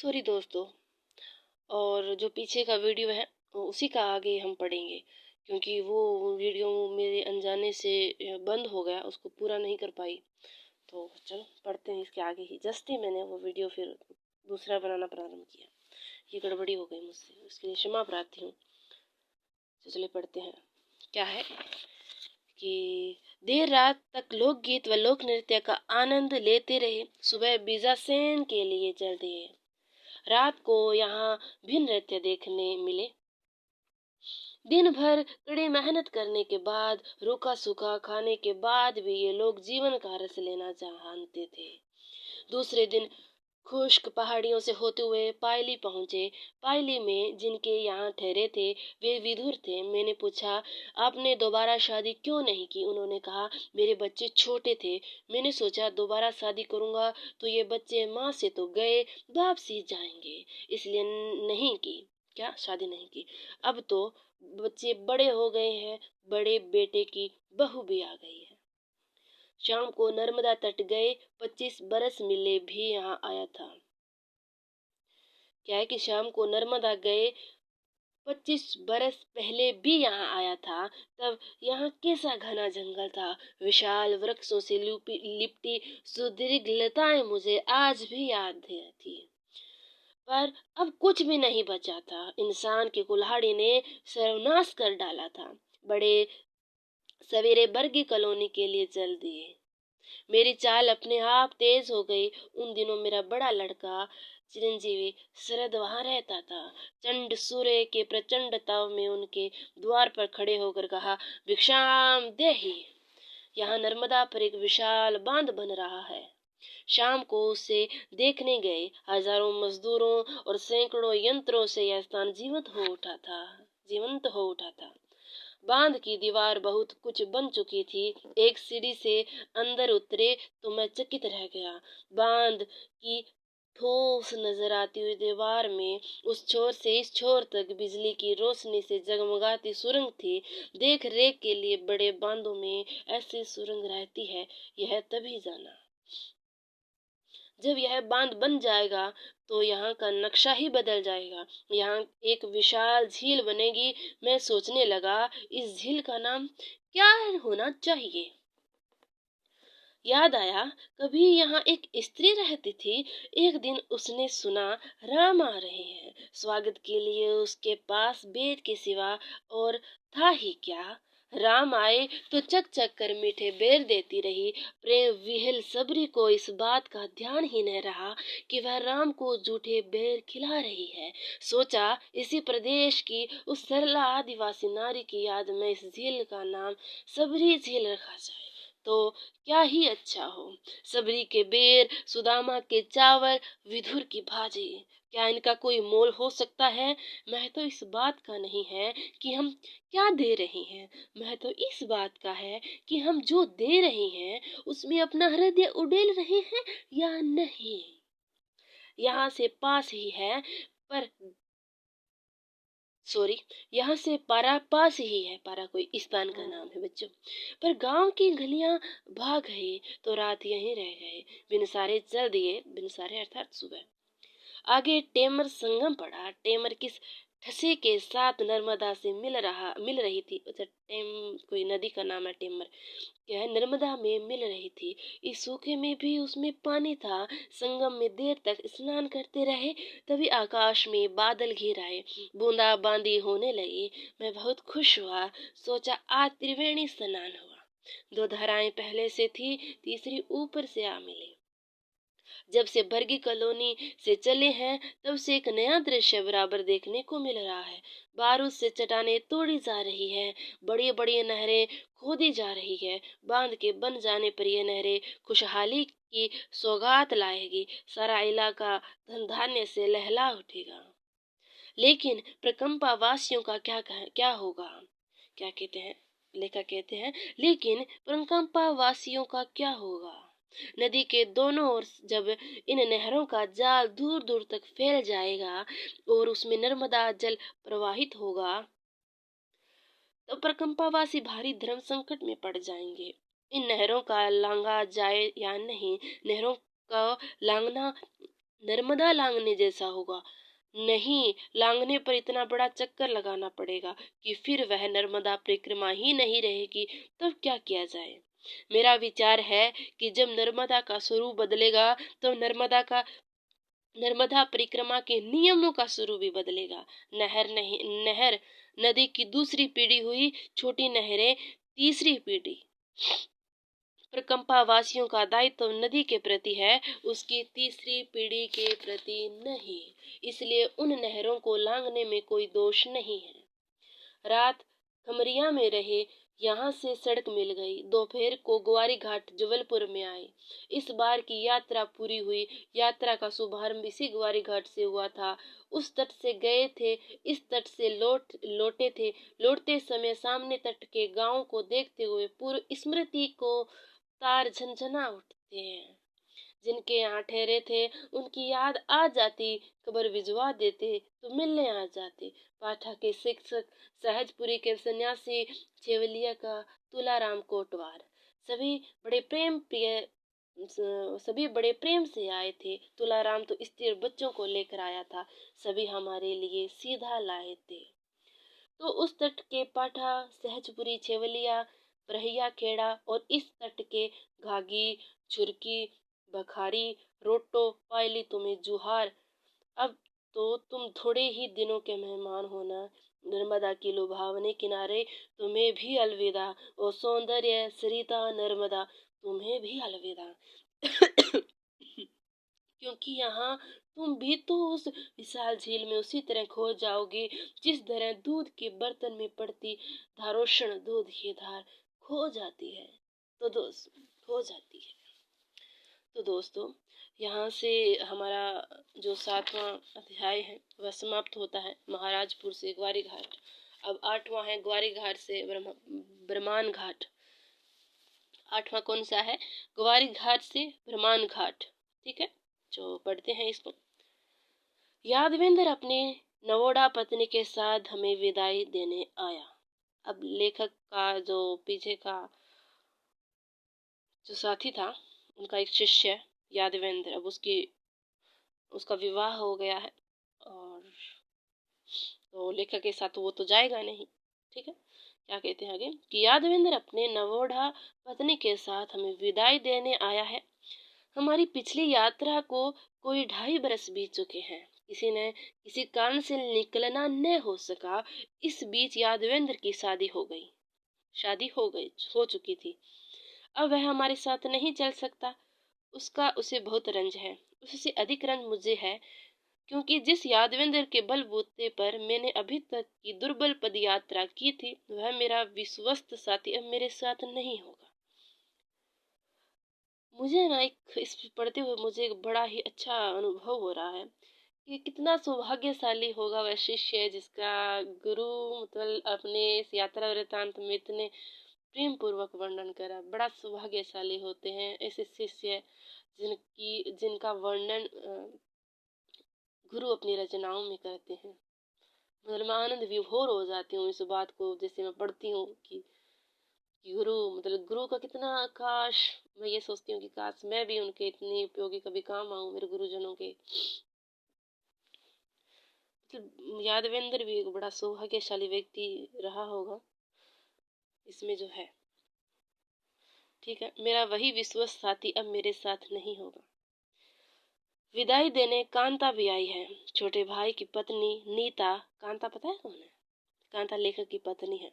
Sorry दोस्तों। और जो पीछे का वीडियो है उसी का आगे हम पढ़ेंगे, क्योंकि वो वीडियो मेरे अनजाने से बंद हो गया, उसको पूरा नहीं कर पाई। तो चलो पढ़ते हैं इसके आगे ही। जस्ट ही मैंने वो वीडियो फिर दूसरा बनाना प्रारंभ किया, ये गड़बड़ी हो गई मुझसे, उसके लिए क्षमा प्रार्थी हूँ। तो चलिए पढ़ते हैं। क्या है कि देर रात तक लोकगीत व लोक नृत्य का आनंद लेते रहे। सुबह बीजासेन के लिए चल दिए। रात को यहाँ भी नृत्य देखने मिले। दिन भर कड़ी मेहनत करने के बाद, रूखा सूखा खाने के बाद भी ये लोग जीवन का रस लेना जानते थे। दूसरे दिन खुश्क पहाड़ियों से होते हुए पायली पहुंचे। पायली में जिनके यहाँ ठहरे थे वे विदुर थे। मैंने पूछा, आपने दोबारा शादी क्यों नहीं की? उन्होंने कहा, मेरे बच्चे छोटे थे। मैंने सोचा दोबारा शादी करूंगा तो ये बच्चे माँ से तो गए, बाप से जाएंगे, इसलिए नहीं की। क्या शादी नहीं की? अब तो बच्चे बड़े हो गए हैं, बड़े बेटे की बहू भी आ गई है। शाम को नर्मदा तट गए। 25 बरस मिले भी यहाँ आया था। क्या है कि शाम को नर्मदा गए, 25 बरस पहले भी यहाँ आया था। तब यहाँ कैसा घना जंगल था, विशाल वृक्षों से लिपटी सुदीर्घ लताएं मुझे आज भी याद थी। पर अब कुछ भी नहीं बचा था। इंसान की कुल्हाड़ी ने सर्वनाश कर डाला था। बड़े सवेरे बर्गी कॉलोनी के लिए चल दिए। मेरी चाल अपने आप तेज हो गई। उन दिनों मेरा बड़ा लड़का चिरंजीवी शरद वहां रहता था। चंड सूर्य के प्रचंड ताव में उनके द्वार पर खड़े होकर कहा, भिक्षाम देहि। यहाँ नर्मदा पर एक विशाल बांध बन रहा है। शाम को उसे देखने गए। हजारों मजदूरों और सैकड़ों यंत्रों से यह स्थान जीवंत हो उठा था। बांध की दीवार बहुत कुछ बन चुकी थी। एक सीढ़ी से अंदर उतरे तो मैं चकित रह गया। बांध की ठोस नजर आती हुई दीवार में उस छोर से इस छोर तक बिजली की रोशनी से जगमगाती सुरंग थी। देख रेख के लिए बड़े बांधों में ऐसी सुरंग रहती है, यह तभी जाना। जब यह बांध बन जाएगा तो यहाँ का नक्शा ही बदल जाएगा। यहाँ एक विशाल झील बनेगी। मैं सोचने लगा, इस झील का नाम क्या होना चाहिए? याद आया, कभी यहाँ एक स्त्री रहती थी। एक दिन उसने सुना राम आ रहे हैं। स्वागत के लिए उसके पास बेट के सिवा और था ही क्या। राम आए तो चक चक कर मीठे बेर देती रही। प्रेम विहल सबरी को इस बात का ध्यान ही न रहा कि वह राम को जूठे बेर खिला रही है। सोचा, इसी प्रदेश की उस सरला आदिवासी नारी की याद में इस झील का नाम सबरी झील रखा जाए तो क्या ही अच्छा हो। सबरी के बेर, सुदामा के चावल, विधुर की भाजी, क्या इनका कोई मोल हो सकता है? मैं तो इस बात का नहीं है कि हम क्या दे रहे हैं, मैं तो इस बात का है कि हम जो दे रहे हैं उसमें अपना हृदय उड़ेल रहे हैं या नहीं। यहाँ से पास ही है, पर सॉरी, यहाँ से पारा पास ही है। पारा कोई स्थान का नाम है बच्चों। पर गांव की गलियां भाग गए तो रात यहीं रह गए। बिन सारे चल दिए, बिन सारे अर्थात सुबह। आगे टेमर संगम पड़ा। टेमर किस ठसे के साथ नर्मदा से मिल रही थी। अच्छा, कोई नदी का नाम है टेमर। क्या है, नर्मदा में मिल रही थी। इस सूखे में भी उसमें पानी था। संगम में देर तक स्नान करते रहे। तभी आकाश में बादल घिर आए, बूंदा बांदी होने लगी। मैं बहुत खुश हुआ। सोचा, आज त्रिवेणी स्नान हुआ। दो धाराएं पहले से थी, तीसरी ऊपर से आ मिली। जब से बर्गी कॉलोनी से चले हैं तब से एक नया दृश्य बराबर देखने को मिल रहा है। बारूद से चट्टानें तोड़ी जा रही है, बड़ी बड़ी नहरें खोदी जा रही है। बांध के बन जाने पर ये नहरें खुशहाली की सौगात लाएगी। सारा इलाका धन धान्य से लहला उठेगा। लेकिन प्रकंपा वासियों का क्या होगा? क्या कहते हैं लेखक? कहते हैं, लेकिन प्रकंपा वासियों का क्या होगा? नदी के दोनों ओर जब इन नहरों का जाल दूर दूर तक फैल जाएगा और उसमें नर्मदा जल प्रवाहित होगा, तो प्रकंपावासी भारी धर्म संकट में पड़ जाएंगे। इन नहरों का लांगा जाए या नहीं, नहरों का लांगना नर्मदा लांघने जैसा होगा। नहीं, लांघने पर इतना बड़ा चक्कर लगाना पड़ेगा कि फिर वह नर्मदा परिक्रमा ही नहीं रहेगी। तब क्या किया जाए? मेरा विचार है कि जब नर्मदा का स्वरूप बदलेगा तो नर्मदा परिक्रमा के नियमों का स्वरूप भी बदलेगा। नहर नदी की दूसरी पीढ़ी हुई, छोटी नहरें तीसरी पीढ़ी। प्रकंपा वासियों का दायित्व नदी के प्रति है, उसकी तीसरी पीढ़ी के प्रति नहीं। इसलिए उन नहरों को लांघने में कोई दोष नहीं है। रात खमरिया में रहे, यहाँ से सड़क मिल गई। दोपहर को ग्वारी घाट जबलपुर में आए। इस बार की यात्रा पूरी हुई। यात्रा का शुभारंभ इसी ग्वारी घाट से हुआ था। उस तट से गए थे, इस तट से लौटे थे। लौटते समय सामने तट के गांव को देखते हुए पूर्व स्मृति को तार झनझना उठते हैं। जिनके यहाँ ठहरे थे उनकी याद आ जाती, खबर भिजवा देते तो मिलने आ जाते। पाठा के शिक्षक, सहजपुरी के सन्यासी, छेवलिया का तुलाराम कोटवार, सभी बड़े प्रेम से आए थे। तुलाराम तो स्त्री बच्चों को लेकर आया था, सभी हमारे लिए सीधा लाए थे। तो उस तट के पाठा, सहजपुरी, छेवलिया, बरहिया खेड़ा और इस तट के घागी, छुरकी, बखारी, रोटो, पायली तुम्हें जुहार। अब तो तुम थोड़े ही दिनों के मेहमान होना। नर्मदा की लुभावने किनारे तुम्हें भी अलविदा। ओ सौंदर्य सरिता नर्मदा, तुम्हें भी अलविदा। क्योंकि यहाँ तुम भी तो उस विशाल झील में उसी तरह खो जाओगे जिस तरह दूध के बर्तन में पड़ती धारोषण दूध की धार खो जाती है। तो दोस्तों, यहाँ से हमारा जो 7वां अध्याय है वह समाप्त होता है, महाराजपुर से ग्वारी घाट। अब 8वां है ग्वारी घाट से ब्रह्मान घाट। 8वां कौन सा है? ग्वारी घाट से ब्रह्मान घाट। ठीक है, जो पढ़ते हैं इसको। यादवेंद्र अपने नवोढ़ा पत्नी के साथ हमें विदाई देने आया। अब लेखक का जो पीछे का जो साथी था, उनका एक शिष्य यादवेंद्र, अब उसका विवाह हो गया है और तो लेखक के साथ वो तो जाएगा नहीं। ठीक है, क्या कहते हैं आगे कि यादवेंद्र अपने नवोढ़ा पत्नी के साथ हमें विदाई देने आया है। हमारी पिछली यात्रा को कोई 2.5 बरस बीत चुके हैं। किसी कारण से निकलना न हो सका। इस बीच यादवेंद्र की शादी हो चुकी थी। अब वह हमारे साथ नहीं चल सकता। उसे बहुत रंज है। उससे अधिक रंज मुझे है, क्योंकि जिस यादवेंद्र के बलबूते पर मैंने अभी तक की दुर्बल पद यात्रा की थी, वह मेरा विश्वस्त साथी अब मेरे साथ नहीं होगा। मुझे ना इस पढ़ते हुए मुझे एक बड़ा ही अच्छा अनुभव हो रहा है कि कितना सौभाग्यशाली होगा वह शिष्य जिसका गुरु मतलब अपने इस यात्रा वृतांत में इतने प्रेम पूर्वक वर्णन करा। बड़ा सौभाग्यशाली होते हैं ऐसे शिष्य जिनका वर्णन गुरु अपनी रचनाओं में करते हैं। मतलब मैं आनंद विभोर हो जाती हूँ इस बात को जैसे मैं पढ़ती हूँ कि गुरु का कितना, काश मैं ये सोचती हूँ कि काश मैं भी उनके इतनी उपयोगी कभी काम आऊं, मेरे गुरुजनों के। मतलब यादवेंद्र भी एक बड़ा सौभाग्यशाली व्यक्ति रहा होगा इसमें जो है। ठीक है, मेरा वही विश्वास साथी अब मेरे साथ नहीं होगा। विदाई देने कांता भी आई है। छोटे भाई की पत्नी नीता, कांता पता है कौन है? कांता लेखक की पत्नी है।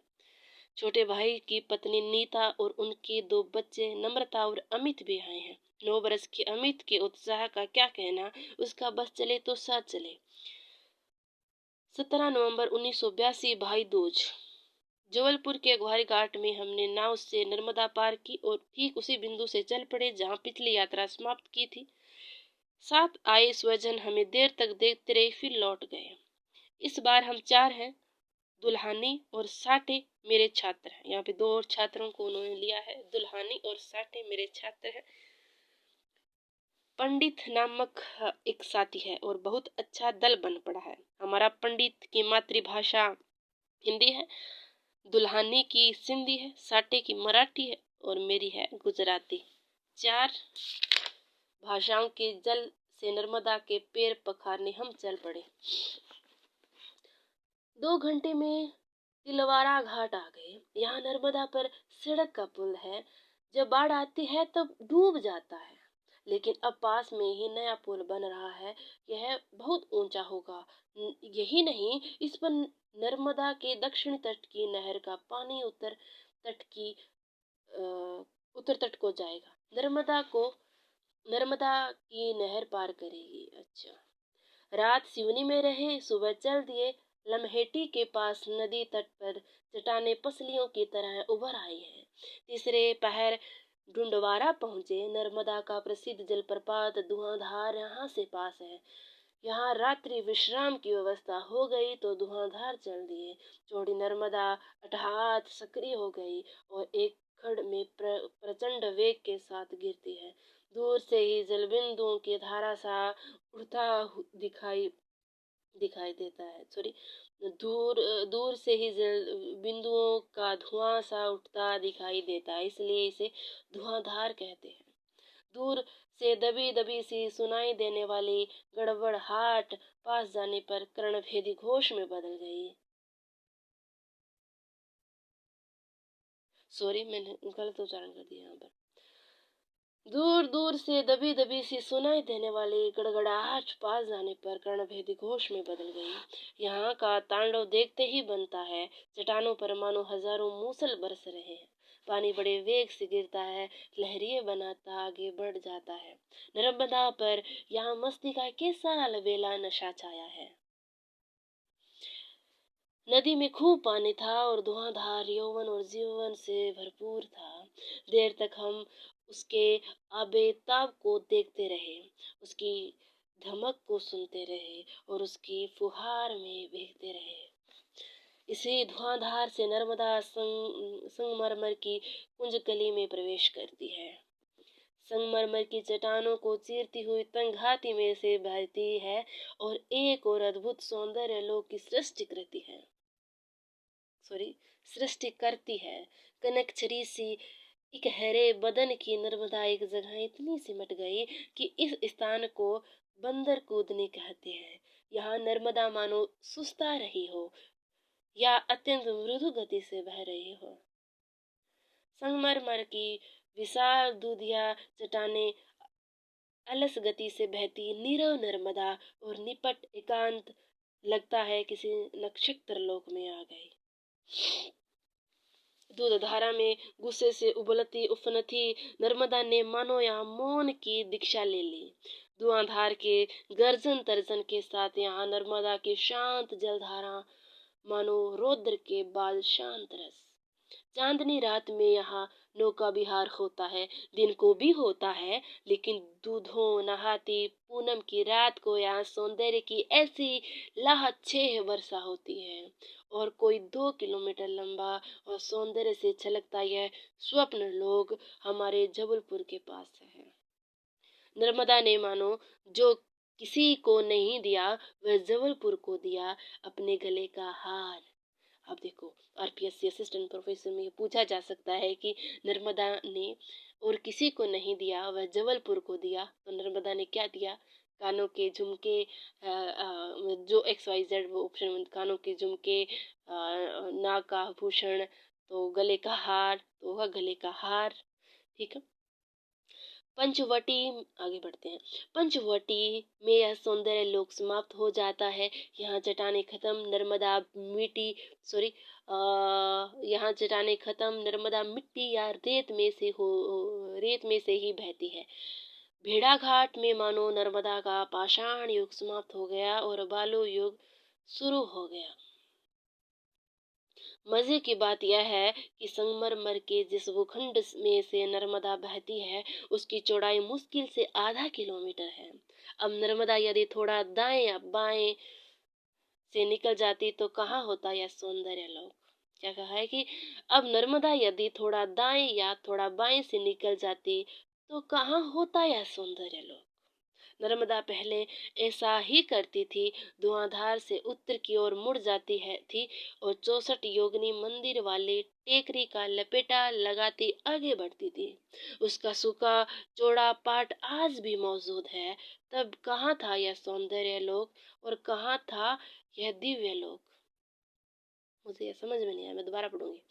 छोटे भाई की पत्नी नीता और उनके 2 बच्चे नम्रता और अमित भी आए हैं। 9 बरस के अमित के उत्साह का क्या कहना, उसका बस चले तो साथ चले। 17 नवंबर 1982 भाई दूज। जबलपुर के ग्वारी घाट में हमने नाव से नर्मदा पार की और ठीक उसी बिंदु से चल पड़े जहां पिछली यात्रा समाप्त की थी। साथ आए स्वजन हमें देर तक देखते रहे, फिर लौट गए। इस बार हम 4 हैं। दुल्हानी और साटे मेरे छात्र हैं। यहाँ पे 2 और छात्रों को उन्होंने लिया है। दुल्हानी और साटे मेरे छात्र हैं। पंडित नामक एक साथी है और बहुत अच्छा दल बन पड़ा है। हमारा पंडित की मातृभाषा हिंदी है, दुल्हानी की सिंधी है, साटे की मराठी है और मेरी है गुजराती। 4 भाषाओं के जल से नर्मदा के पैर पखारने हम चल पड़े। 2 घंटे में तिलवारा घाट आ गए। यहाँ नर्मदा पर सड़क का पुल है। जब बाढ़ आती है तब डूब जाता है, लेकिन अब पास में ही नया पुल बन रहा है। यह बहुत ऊंचा होगा। यही नहीं, इस पर नर्मदा के दक्षिण तट की नहर का पानी अ, उत्तर तट को जाएगा। नर्मदा की नहर पार करेगी। अच्छा, रात सिवनी में रहे, सुबह चल दिए। लम्हेटी के पास नदी तट पर चट्टानें पसलियों की तरह उभर आई हैं। तीसरे पहर डुंडवारा पहुंचे। नर्मदा का प्रसिद्ध जलप्रपात धुआंधार यहाँ से पास है। यहाँ रात्रि विश्राम की व्यवस्था हो गई तो धुआंधार चल दिए। चौड़ी नर्मदा अटहात सक्रिय हो गई और एक खड़ में प्रचंड वेग के साथ गिरती है। दूर से ही जलबिंदुओं की धारा सा उड़ता दिखाई देता है। सॉरी, दूर दूर से ही जल बिंदुओं का धुआं सा उठता दिखाई देता है, इसलिए इसे धुआंधार कहते हैं। दूर से दबी दबी सी सुनाई देने वाली गड़बड़ाहट पास जाने पर कर्णभेदी घोष में बदल गई। सॉरी, मैंने गलत उच्चारण कर दिया यहाँ पर। दूर दूर से दबी दबी सी सुनाई देने वाली गड़गड़ाहट पास जाने पर कर्णभेदी घोष में बदल गई। यहाँ का तांडव देखते ही बनता है। चट्टानों पर मानो हजारों मूसल बरस रहे हैं। पानी बड़े वेग से गिरता है, लहरिए बनाता आगे बढ़ जाता है। नर्मदा पर यहाँ मस्ती का कैसा अलबेला नशा छाया है। नदी में खूब पानी था और धुआंधार यौवन और जीवन से भरपूर था। देर तक हम उसके आबेताब को देखते रहे, उसकी धमक को सुनते रहे और उसकी फुहार में भीगते रहे। इसी धुआंधार से नर्मदा संगमरमर की कुंज गली में प्रवेश करती है। संगमरमर की चट्टानों को चीरती हुई तंग में से बहती है और एक और अद्भुत सौंदर्य लोक की सृष्टि करती है। कनकछड़ी सी इकहरे बदन की नर्मदा एक जगह इतनी सिमट गई कि इस स्थान को बंदर कूदनी कहते हैं। यहाँ नर्मदा मानो सुस्ता रही हो या अत्यंत मृदु गति से बह रही हो। संगमरमर की विशाल दूधिया चट्टानें अलस गति से बहती नीरव नर्मदा और निपट एकांत लगता है किसी नक्षत्र लोक में आ गई। दूध धारा में गुस्से से उबलती उफनती नर्मदा ने मानो यहाँ मौन की दीक्षा ले ली। धुआंधार के गर्जन तर्जन के साथ यहाँ नर्मदा की शांत जलधारा मानो रौद्र के बाद शांत रस। चांदनी रात में यहाँ नौका विहार होता है। दिन को भी होता है, लेकिन दूधों नहाती पूनम की रात को यहाँ सौंदर्य की ऐसी लाहछेह वर्षा होती है और कोई 2 किलोमीटर लंबा और सौंदर्य से छलकता यह स्वप्न लोग हमारे जबलपुर के पास है। नर्मदा ने मानो जो किसी को नहीं दिया वह जबलपुर को दिया, अपने गले का हार। अब देखो, आरपीएससी असिस्टेंट प्रोफेसर में पूछा जा सकता है कि नर्मदा ने और किसी को नहीं दिया वह जबलपुर को दिया, तो नर्मदा ने क्या दिया? कानों के झुमके, जो XYZ वो ऑप्शन, कानों के झुमके, नाक का आभूषण, तो गले का हार, तो वह गले का हार। ठीक है, पंचवटी आगे बढ़ते हैं। पंचवटी में यह सौंदर्य लोक समाप्त हो जाता है। यहाँ चट्टानें खत्म, नर्मदा मिट्टी सॉरी यहाँ चट्टानें खत्म, नर्मदा मिट्टी या रेत में से ही बहती है। भेड़ा घाट में मानो नर्मदा का पाषाण युग समाप्त हो गया और बालू युग शुरू हो गया। मजे की बात यह है कि संगमरमर के जिस भूखंड में से नर्मदा बहती है उसकी चौड़ाई मुश्किल से आधा किलोमीटर है। अब नर्मदा यदि थोड़ा दाएं या बाएं से निकल जाती तो कहाँ होता यह सौंदर्य लोक। क्या कहा है कि अब नर्मदा यदि थोड़ा दाएं या थोड़ा बाएं से निकल जाती तो कहाँ होता यह सौंदर्य लोक। नर्मदा पहले ऐसा ही करती थी, धुआंधार से उत्तर की ओर मुड़ जाती है थी और 64 योगिनी मंदिर वाली टेकरी का लपेटा लगाती आगे बढ़ती थी। उसका सूखा चौड़ा पाट आज भी मौजूद है। तब कहाँ था यह सौंदर्य लोक और कहाँ था यह दिव्य लोक? मुझे यह समझ में नहीं आया, मैं दोबारा पढ़ूंगी।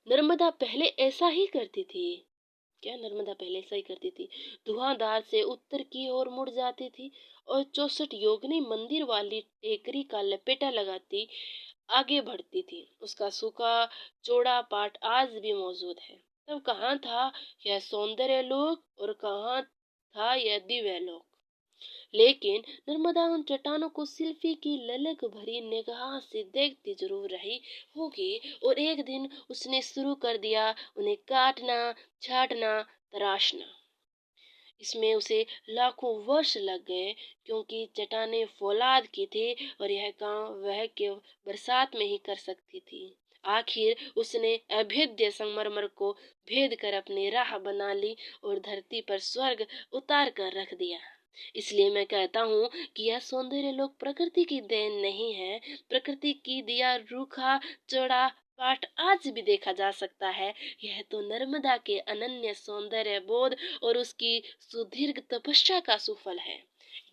नर्मदा पहले ऐसा ही करती थी। क्या नर्मदा पहले ऐसा ही करती थी? धुआंधार से उत्तर की ओर मुड़ जाती थी और 64 योगिनी मंदिर वाली टेकरी का लपेटा लगाती आगे बढ़ती थी। उसका सूखा चौड़ा पाट आज भी मौजूद है। तब कहाँ था यह सौंदर्य लोक और कहाँ था यह दिव्य लोक? लेकिन नर्मदा उन चट्टानों को शिल्पी की ललक भरी निगाह से देखती जरूर रही होगी और एक दिन उसने शुरू कर दिया उन्हें काटना, छाटना, तराशना। इसमें उसे लाखों वर्ष लग गए, क्योंकि चट्टानें फौलाद की थी और यह काम वह केवल बरसात में ही कर सकती थी। आखिर उसने अभेद्य संगमरमर को भेद कर अपनी राह बना ली और धरती पर स्वर्ग उतार कर रख दिया। इसलिए मैं कहता हूँ कि यह सौंदर्य लोक प्रकृति की देन नहीं है। प्रकृति की दिया रूखा चौड़ा पाठ आज भी देखा जा सकता है। यह तो नर्मदा के अनन्य सौंदर्य बोध और उसकी सुदीर्घ तपस्या का सुफल है।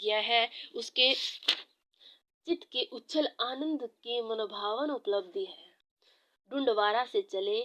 यह है उसके चित्त के उच्छल आनंद की मनोभावन उपलब्धि है। डुंडवारा से चले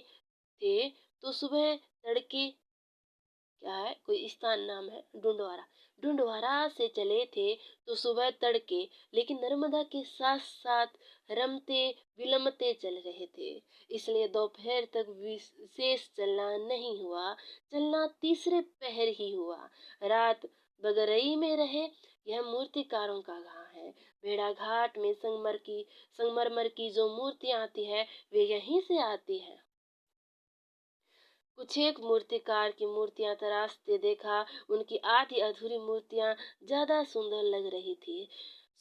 थे तो सुबह तड़के, क्या है, कोई स्थान नाम है डुंडवारा, डुंडवारा से चले थे तो सुबह तड़के, लेकिन नर्मदा के साथ साथ रमते विलमते चल रहे थे, इसलिए दोपहर तक विशेष चलना नहीं हुआ। चलना तीसरे पहर ही हुआ। रात बगरई में रहे। यह मूर्तिकारों का गांव है। भेड़ा घाट में संगमरमर की जो मूर्तियां आती है वे यहीं से आती है। कुछ एक मूर्तिकार की मूर्तियां तराशते देखा। उनकी आधी अधूरी मूर्तियां ज्यादा सुंदर लग रही थी।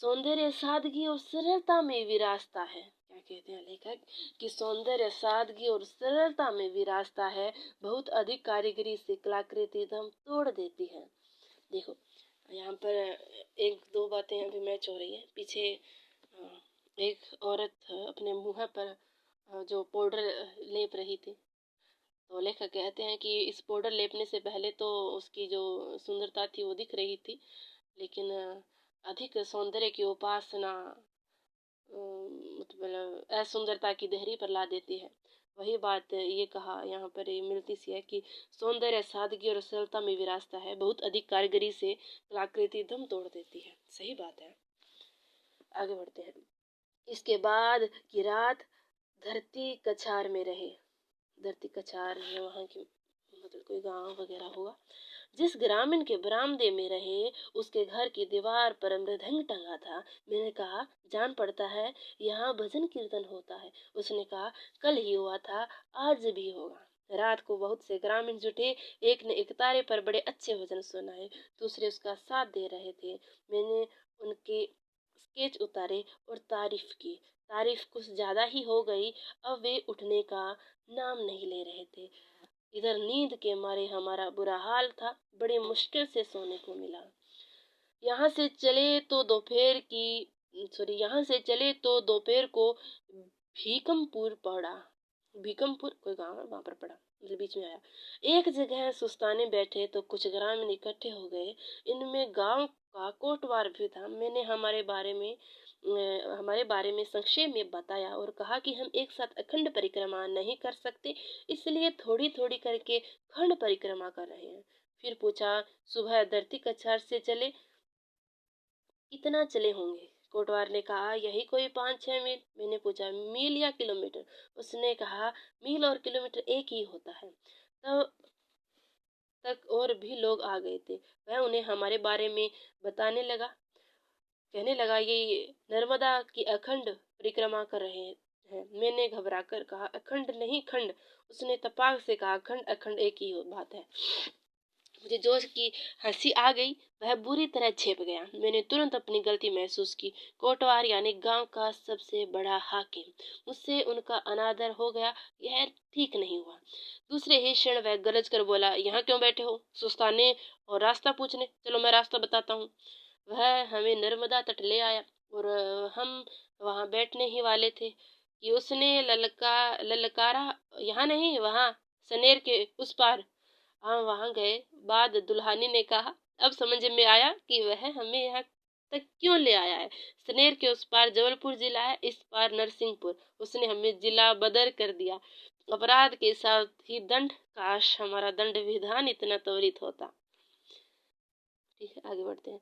सौंदर्य सादगी और सरलता में विरासता है। क्या कहते हैं लेखक कि सौंदर्य सादगी और सरलता में विरासता है, बहुत अधिक कारीगरी से कलाकृति दम तोड़ देती है। देखो यहाँ पर एक दो बातें यहाँ पे मैच हो रही है। पीछे एक औरत अपने मुंह पर जो पाउडर लेप रही थी, तो लेखक कहते हैं कि इस पाउडर लेपने से पहले तो उसकी जो सुंदरता थी वो दिख रही थी, लेकिन अधिक सौंदर्य की उपासना मतलब असुंदरता की देहरी पर ला देती है। वही बात ये कहा यहाँ पर ये मिलती सी है कि सौंदर्य सादगी और सरलता में विरासता है, बहुत अधिक कारीगरी से कलाकृति दम तोड़ देती है। सही बात है। आगे बढ़ते हैं। इसके बाद की रात धरती कछार में रहे। धरती कछार है वहाँ की, मतलब कोई गांव वगैरह होगा। जिस ग्रामीण के बरामदे में रहे उसके घर की दीवार पर मृदंग टंगा था। मैंने कहा जान पड़ता है यहाँ भजन कीर्तन होता है। उसने कहा कल ही हुआ था, आज भी होगा। रात को बहुत से ग्रामीण जुटे। एक ने एक तारे पर बड़े अच्छे भजन सुनाए, दूसरे उसका साथ दे रहे थे। मैंने उनके स्केच उतारे और तारीफ की। तारीफ कुछ ज्यादा ही हो गई। अब वे उठने का नाम नहीं ले रहे थे। इधर नींद के मारे हमारा बुरा हाल था, बड़ी मुश्किल से सोने को मिला। यहाँ से चले तो दोपहर को भीकमपुर पड़ा। भीकमपुर कोई गांव है, वहां पर पड़ा, मतलब बीच में आया। एक जगह सुस्ताने बैठे तो कुछ ग्रामीण इकट्ठे हो गए। इनमें गांव का कोटवार भी था। मैंने हमारे बारे में संक्षेप में बताया और कहा कि हम एक साथ अखंड परिक्रमा नहीं कर सकते, इसलिए थोड़ी थोड़ी करके खंड परिक्रमा कर रहे हैं। फिर पूछा सुबह धरती कछार से चले, कितना चले होंगे? कोटवार ने कहा यही कोई 5-6 मील। मैंने पूछा मील या किलोमीटर? उसने कहा मील और किलोमीटर एक ही होता है। तब तक और भी लोग आ गए थे। वह उन्हें हमारे बारे में बताने लगा। कहने लगा ये नर्मदा की अखंड परिक्रमा कर रहे हैं। मैंने घबरा कर कहा अखंड नहीं खंड। उसने तपाक से कहा खंड अखंड एक ही बात है। मुझे जोश की हंसी आ गई। वह बुरी तरह झेप गया। मैंने तुरंत अपनी गलती महसूस की। कोटवार यानी गांव का सबसे बड़ा हाकिम, मुझसे उनका अनादर हो गया। यह ठीक नहीं हुआ। दूसरे ही क्षण वह गरज कर बोला, यहाँ क्यों बैठे हो? सुस्ताने और रास्ता पूछने? चलो मैं रास्ता बताता हूँ। वह हमें नर्मदा तट ले आया और हम वहां बैठने ही वाले थे कि उसने ललकारा, यहाँ नहीं, वहां सनेर के उस पार। हम वहां गए। बाद दुल्हानी ने कहा, अब समझ में आया कि वह हमें यहाँ तक क्यों ले आया है। सनेर के उस पार जबलपुर जिला है, इस पार नरसिंहपुर। उसने हमें जिला बदर कर दिया। अपराध के साथ ही दंड। काश हमारा दंड विधान इतना त्वरित होता। ठीक है, आगे बढ़ते हैं।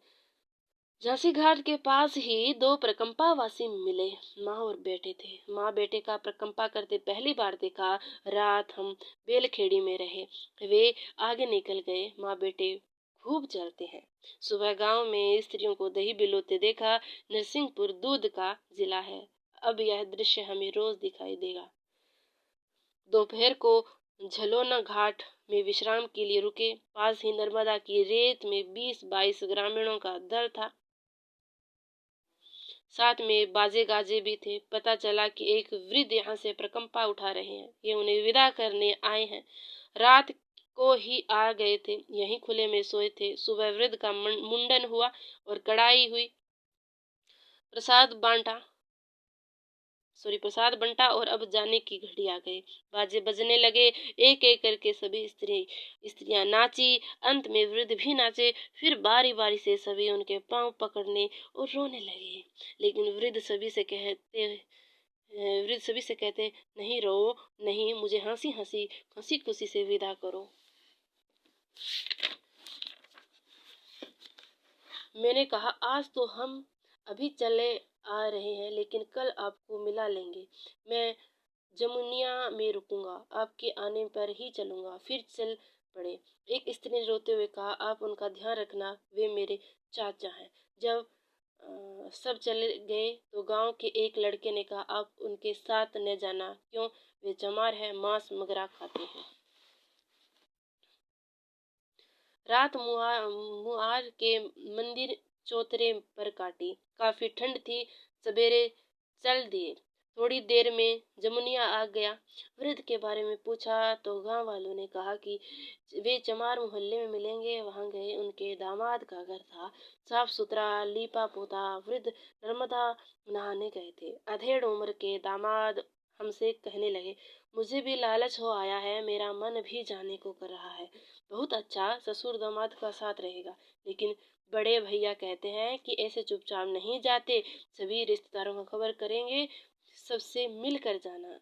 झांसी घाट के पास ही दो प्रकंपावासी मिले। माँ और बेटे थे। माँ बेटे का प्रकंपा करते पहली बार देखा। रात हम बेलखेड़ी में रहे। वे आगे निकल गए। माँ बेटे खूब चलते हैं। सुबह गांव में स्त्रियों को दही बिलोते देखा। नरसिंहपुर दूध का जिला है। अब यह दृश्य हमें रोज दिखाई देगा। दोपहर को झलोना घाट में विश्राम के लिए रुके। पास ही नर्मदा की रेत में 20-22 ग्रामीणों का दल था। साथ में बाजे गाजे भी थे। पता चला कि एक वृद्ध यहाँ से प्रकंपा उठा रहे हैं। ये उन्हें विदा करने आए हैं। रात को ही आ गए थे। यहीं खुले में सोए थे। सुबह वृद्ध का मुंडन हुआ और कढ़ाई हुई। प्रसाद बंटा और अब जाने की घड़ी आ गई। बाजे बजने लगे। एक एक करके सभी स्त्रियां नाची। अंत में वृद्ध भी नाचे। फिर बारी बारी से सभी उनके पांव पकड़ने और रोने लगे। लेकिन वृद्ध सभी से कहते, नहीं रो, नहीं, मुझे हंसी हंसी हंसी खुशी से विदा करो। मैंने कहा, आज तो हम अभी चले आ रहे हैं, लेकिन कल आपको मिला लेंगे। मैं जमुनिया में रुकूंगा। आपके आने पर ही चलूंगा। फिर चल पड़े। एक स्त्री ने रोते हुए कहा, आप उनका ध्यान रखना, वे मेरे चाचा हैं। जब सब चले गए तो गांव के एक लड़के ने कहा, आप उनके साथ न जाना। क्यों? वे चमार हैं, मांस मगरा खाते हैं। रात मुहार के मंदिर चौतरे पर काटी। काफी ठंड थी। सवेरे चल दिए। थोड़ी देर में जमुनिया आ गया। वृद्ध के बारे में पूछा तो गांव वालों ने कहा कि वे चमार मोहल्ले में मिलेंगे। वहां गए। उनके दामाद का घर था, साफ सुथरा, लीपा पोता। वृद्ध नर्मदा नहाने गए थे। अधेड़ उम्र के दामाद हमसे कहने लगे, मुझे भी लालच हो आया है, मेरा मन भी जाने को कर रहा है। बहुत अच्छा, ससुर दामाद का साथ रहेगा। लेकिन बड़े भैया कहते हैं कि ऐसे चुपचाप नहीं जाते, सभी रिश्तेदारों को खबर करेंगे, सबसे मिल कर जाना।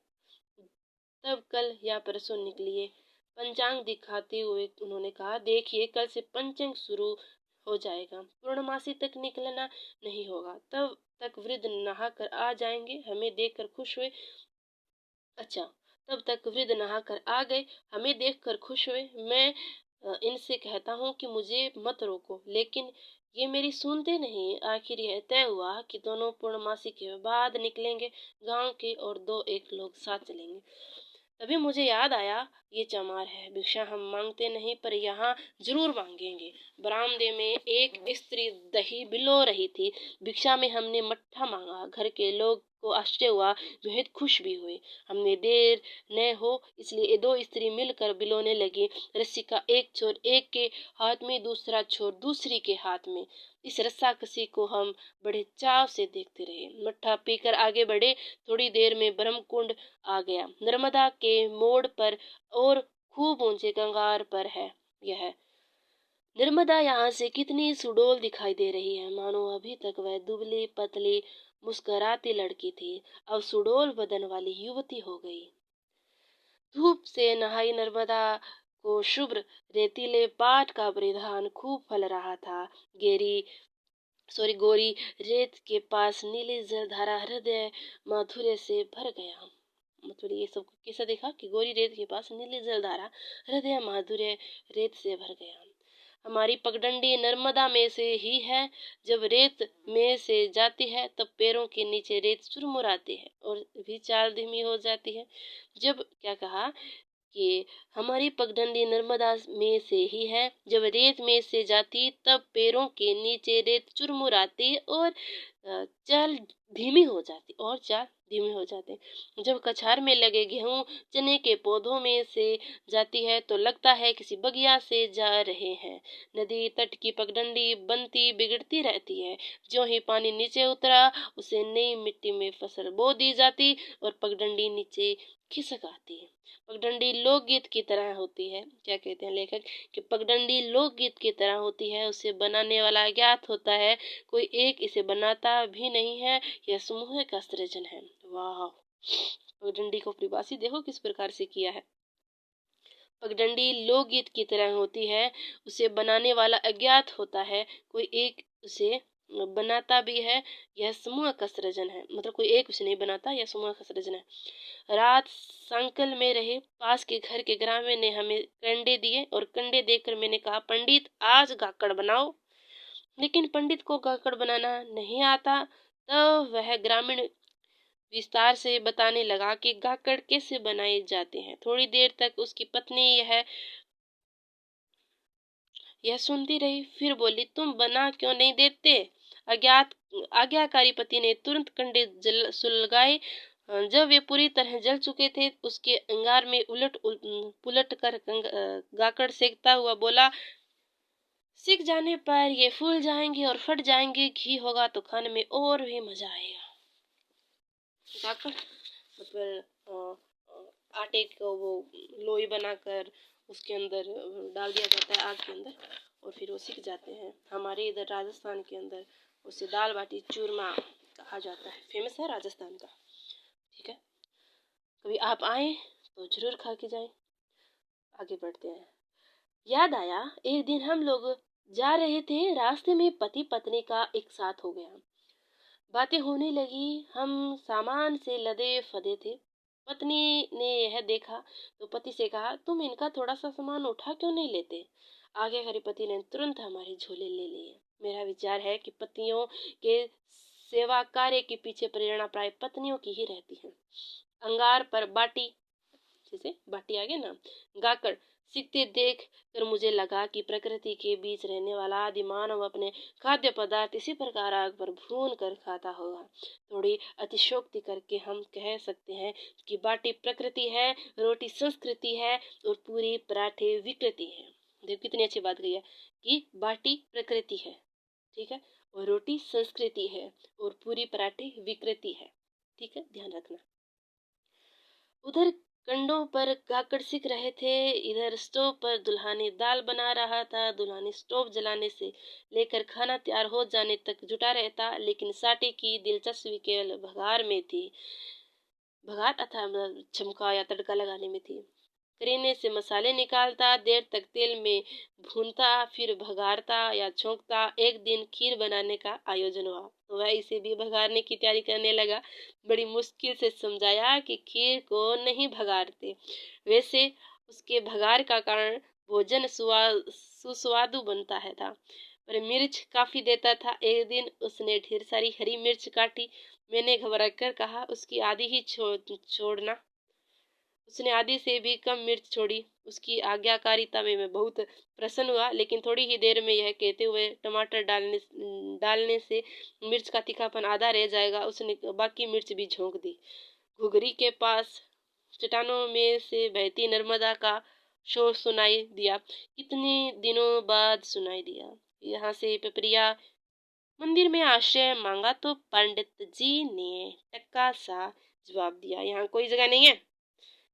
तब कल या परसों निकलिए। पंचांग दिखाते हुए उन्होंने कहा, देखिए, कल से पंचांग शुरू हो जाएगा। पूर्णमासी तक निकलना नहीं होगा। तब तक वृद्ध नहा कर आ जाएंगे। हमें देखकर खुश हुए। अच्छा, तब तक वृद्ध नहाकर आ गए। हमें देखकर खुश हुए। मैं इनसे कहता हूँ कि मुझे मत रोको, लेकिन ये मेरी सुनते नहीं। आखिर यह तय हुआ कि दोनों पूर्णमासी के बाद निकलेंगे। गांव के और 2-1 लोग साथ चलेंगे। तभी मुझे याद आया, ये चमार है। भिक्षा हम मांगते नहीं, पर यहाँ जरूर मांगेंगे। बरामदे में एक स्त्री दही बिलो रही थी। भिक्षा में हमने मट्ठा मांगा। घर के लोग को आश्चर्य हुआ, बेहद खुश भी हुए। हमने देर न हो इसलिए 2 स्त्री मिलकर बिलोने लगी। रस्सी का एक छोर एक के हाथ में, दूसरा छोर दूसरी के हाथ में। इस रस्साकसी को हम बड़े चाव से देखते रहे। मट्ठा पीकर आगे बढ़े। थोड़ी देर में ब्रह्मकुंड आ गया। नर्मदा के मोड़ पर और खूब ऊंचे कंगार पर है यह। नर्मदा यहाँ से कितनी सुडौल दिखाई दे रही है, मानो अभी तक वह दुबली पतली मुस्कुराती लड़की थी, अब सुडौल बदन वाली युवती हो गई। धूप से नहाई नर्मदा को शुभ्र रेतीले पाट का परिधान खूब फल रहा था। गोरी रेत के पास नीली जलधारा हृदय माधुर्य से भर गया। मतलब ये सब कैसा देखा कि गोरी रेत के पास नीली जलधारा हृदय माधुर्य रेत से भर गया। हमारी पगडंडी नर्मदा में से ही है। जब रेत में से जाती है तब पैरों के नीचे रेत चुरमुराती है और भी चाल धीमी हो जाती है। जब क्या कहा कि हमारी पगडंडी नर्मदा में से ही है। जब रेत में से जाती तब पैरों के नीचे रेत चुरमुराती और चाल धीमी हो जाती। जब कछार में लगे गेहूं चने के पौधों में से जाती है तो लगता है किसी बगिया से जा रहे हैं। नदी तट की पगडंडी बनती बिगड़ती रहती है। जो ही पानी नीचे उतरा उसे नई मिट्टी में फसल बो दी जाती और पगडंडी नीचे खिसक आती है। पगडंडी लोकगीत की तरह होती है। क्या कहते हैं लेखक कि पगडंडी लोकगीत की तरह होती है, उसे बनाने वाला अज्ञात होता है, कोई एक इसे बनाता भी नहीं है, यह समूह का सृजन है। वाह, पगडंडी को परिभाषित देखो किस प्रकार से किया है। पगडंडी लोकगीत की तरह होती है, उसे बनाने वाला अज्ञात होता है, कोई एक उसे बनाता भी है, यह समूह का सृजन है। मतलब कोई एक उसे नहीं बनाता, यह समूह का सृजन है। रात संकल में रहे पास के घर के ग्रामीण ने हमें कंडे दिए और कंडे देकर मैंने कहा, पंडित आज गाकड़ बनाओ। लेकिन पंडित को गाकड़ बनाना नहीं आता। तब वह ग्रामीण विस्तार से बताने लगा कि गाकड़ कैसे बनाए जाते हैं। थोड़ी देर तक उसकी पत्नी यह सुनती रही, फिर बोली, तुम बना क्यों नहीं देते? अज्ञात आज्ञाकारी पति ने तुरंत कंडे सुलगाए। जब वे पूरी तरह जल चुके थे उसके अंगार में उलट पुलट कर गाकड़ सेकता हुआ बोला, सिक जाने पर ये फूल जाएंगे और फट जाएंगे, घी होगा तो खाने में और भी मजा आएगा। गाकड़ मतलब आटे को वो लोई बनाकर उसके अंदर डाल दिया जाता है आग के अंदर और फिर वो सिक जाते हैं। हमारे इधर राजस्थान के अंदर उसे दाल बाटी चूरमा कहा जाता है, फेमस है राजस्थान का। ठीक है, कभी आप आए तो जरूर खा के जाएं। आगे बढ़ते हैं। याद आया एक दिन हम लोग जा रहे थे, रास्ते में पति पत्नी का एक साथ हो गया। बातें होने लगी, हम सामान से लदे फदे थे। पत्नी ने यह देखा तो पति से कहा, तुम इनका थोड़ा सा सामान उठा क्यों नहीं लेते? आगे हरि पति ने तुरंत हमारे झोले ले लिए। मेरा विचार है कि पतियों के सेवा कार्य के पीछे प्रेरणा प्राय पत्नियों की ही रहती है। अंगार पर बाटी, जैसे बाटी आगे ना, गाकर सीखते देख कर मुझे लगा कि प्रकृति के बीच रहने वाला आदि मानव अपने खाद्य पदार्थ इसी प्रकार आग पर भून कर खाता होगा। थोड़ी अतिशोक्ति करके हम कह सकते हैं कि बाटी प्रकृति है, रोटी संस्कृति है और पूरी पराठे विकृति है। देखो कितनी अच्छी बात कही है कि बाटी प्रकृति है, ठीक है, और रोटी संस्कृति है और पूरी पराठे विकृति है। ठीक है, ध्यान रखना। उधर कंडों पर गाकड़ सिक रहे थे, इधर स्टोव पर दुल्हानी दाल बना रहा था। दुल्हानी स्टोव जलाने से लेकर खाना तैयार हो जाने तक जुटा रहता, लेकिन साटे की दिलचस्पी केवल भगार में थी। भगार अथवा चमका या तड़का लगाने में थी। करीने से मसाले निकालता, देर तक तेल में भूनता, फिर भगारता या छोंकता। एक दिन खीर बनाने का आयोजन हुआ तो वह इसे भी भगारने की तैयारी करने लगा। बड़ी मुश्किल से समझाया कि खीर को नहीं भगारते, वैसे उसके भगार का कारण भोजन सुस्वादु बनता है था, पर मिर्च काफी देता था। एक दिन उसने ढेर सारी हरी मिर्च काटी। मैंने घबरा कर कहा, उसकी आधी ही छोड़ना। उसने आधी से भी कम मिर्च छोड़ी। उसकी आज्ञाकारिता में मैं बहुत प्रसन्न हुआ, लेकिन थोड़ी ही देर में यह कहते हुए, टमाटर डालने से मिर्च का तीखापन आधा रह जाएगा, उसने बाकी मिर्च भी झोंक दी। घुघरी के पास चट्टानों में से बहती नर्मदा का शोर सुनाई दिया। कितने दिनों बाद सुनाई दिया। यहाँ से पिपरिया मंदिर में आश्रय मांगा तो पंडित जी ने टक्का सा जवाब दिया, यहाँ कोई जगह नहीं है।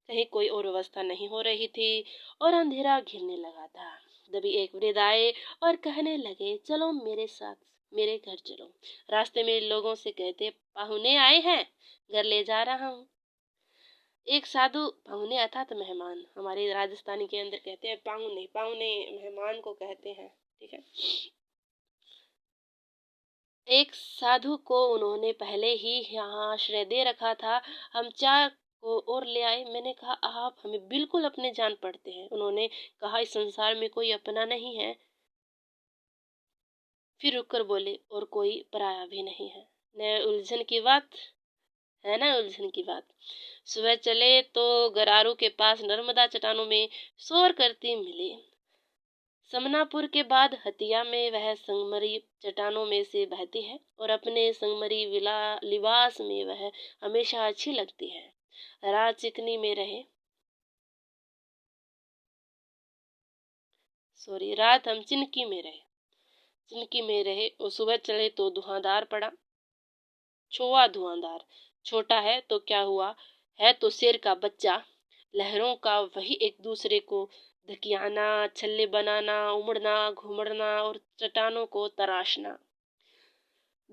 कहीं कोई और व्यवस्था नहीं हो रही थी और अंधेरा घिरने लगा था। तभी एक वृद्ध आए और कहने लगे, चलो मेरे साथ, मेरे घर चलो। रास्ते में लोगों से कहते, पाहुने आए हैं, घर ले जा रहा हूँ। एक साधु, पाहुने अर्थात मेहमान, हमारे राजस्थानी के अंदर कहते हैं पाहुने, पाहुने मेहमान को कहते हैं। ठीक है, एक साधु को उन्होंने पहले ही यहाँ आश्रय दे रखा था। हम चाय को और ले आए। मैंने कहा, आप हमें बिल्कुल अपने जान पड़ते हैं। उन्होंने कहा, इस संसार में कोई अपना नहीं है। फिर रुककर बोले, और कोई पराया भी नहीं है। न उलझन की बात है ना उलझन की बात। सुबह चले तो गरारू के पास नर्मदा चट्टानों में शोर करती मिली। समनापुर के बाद हतिया में वह संगमरी चट्टानों में से बहती है और अपने संगमरी लिबास में वह हमेशा अच्छी लगती है। रात चिकनी में रहे रात हम चिनकी में रहे और सुबह चले तो धुआंधार पड़ा। छोआ धुआंधार, छोटा है तो क्या हुआ, है तो शेर का बच्चा। लहरों का वही एक दूसरे को धकियाना, छल्ले बनाना, उमड़ना, घुमड़ना और चट्टानों को तराशना।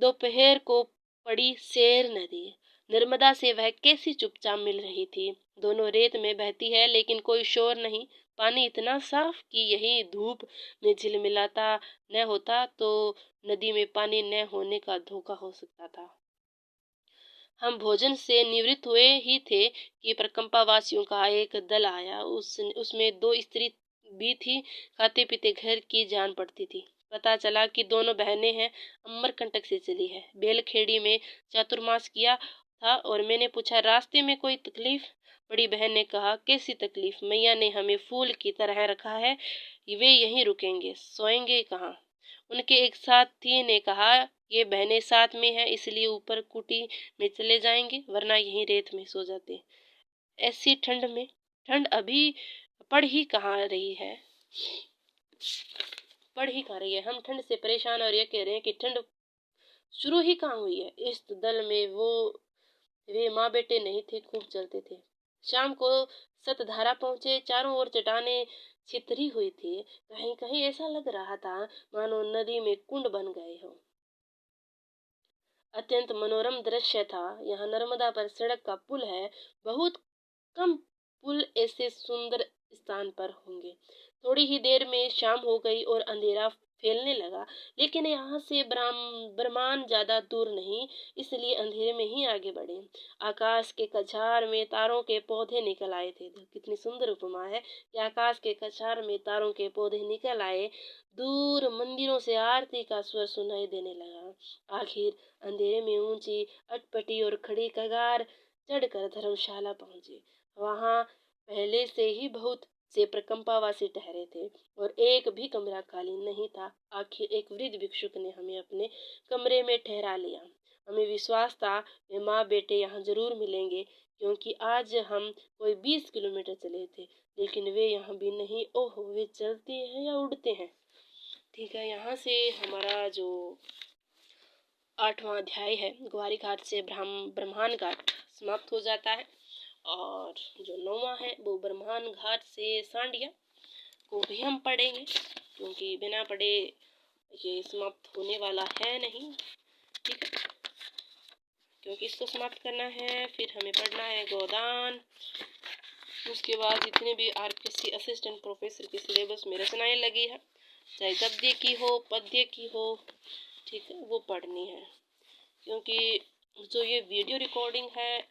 दोपहर को पड़ी शेर नदी। नर्मदा से वह कैसी चुपचाप मिल रही थी। दोनों रेत में बहती है लेकिन कोई शोर नहीं। पानी इतना साफ कि यही धूप में झिलमिलाता न होता तो नदी में पानी न होने का धोखा हो सकता था। हम भोजन से निवृत्त हुए ही थे कि प्रकंपा वासियों का एक दल आया। उसमें 2 स्त्री भी थी। खाते पीते घर की जान पड़ती थी। पता चला कि दोनों बहनें हैं, अमरकंटक से चली है। बेलखेड़ी में चातुर्मास किया था और मैंने पूछा, रास्ते में कोई तकलीफ? बड़ी बहन ने कहा, कैसी तकलीफ? मैया ने हमें फूल की तरह रखा है, वे यहीं रुकेंगे, सोएंगे कहाँ? उनके एक साथी ने कहा, ये बहनें साथ में हैं इसलिए ऊपर कुटी में चले जाएंगे, वरना यहीं रेत में सो जाते। ऐसी ठंड में, ठंड अभी पड़ ही कहाँ रही है, हम ठंड से परेशान और ये कह रहे हैं कि ठंड शुरू ही कहाँ हुई है। इस दल में वे माँ बेटे नहीं थे, खूब चलते थे। शाम को सतधारा पहुंचे। चारों ओर चट्टानें छितरी हुई थी। कहीं कहीं ऐसा लग रहा था मानो नदी में कुंड बन गए हो। अत्यंत मनोरम दृश्य था। यहाँ नर्मदा पर सड़क का पुल है। बहुत कम पुल ऐसे सुंदर स्थान पर होंगे। थोड़ी ही देर में शाम हो गई और अंधेरा फैलने लगा, लेकिन यहाँ से ब्रह्मांड ज्यादा दूर नहीं, इसलिए अंधेरे में ही आगे बढ़े। आकाश के कछार में तारों के पौधे निकल आए थे। कितनी सुंदर उपमा है कि आकाश के कछार में तारों के पौधे निकल आए। दूर मंदिरों से आरती का स्वर सुनाई देने लगा। आखिर अंधेरे में ऊंची अटपटी और खड़ी कगार चढ़कर धर्मशाला पहुंचे। वहां पहले से ही बहुत से प्रकंपावासी ठहरे थे और एक भी कमरा खाली नहीं था। आखिर एक वृद्ध भिक्षुक ने हमें अपने कमरे में ठहरा लिया। हमें विश्वास था वे माँ बेटे यहाँ जरूर मिलेंगे, क्योंकि आज हम कोई 20 किलोमीटर चले थे, लेकिन वे यहाँ भी नहीं। ओहो, वे चलते हैं या उड़ते हैं? ठीक है, यहाँ से हमारा जो 8वां अध्याय है ग्वारी घाट से ब्रह्मांड घाट समाप्त हो जाता है। और जो 9वां है वो ब्रह्मांड घाट से सांडिया को भी हम पढ़ेंगे, क्योंकि बिना पढ़े ये समाप्त होने वाला है नहीं। ठीक है, क्योंकि इसको समाप्त करना है, फिर हमें पढ़ना है गोदान। उसके बाद जितने भी आरपीएससी असिस्टेंट प्रोफेसर की सिलेबस में रचनाएं लगी है, चाहे गद्य की हो पद्य की हो, ठीक है, वो पढ़नी है। क्योंकि जो ये वीडियो रिकॉर्डिंग है,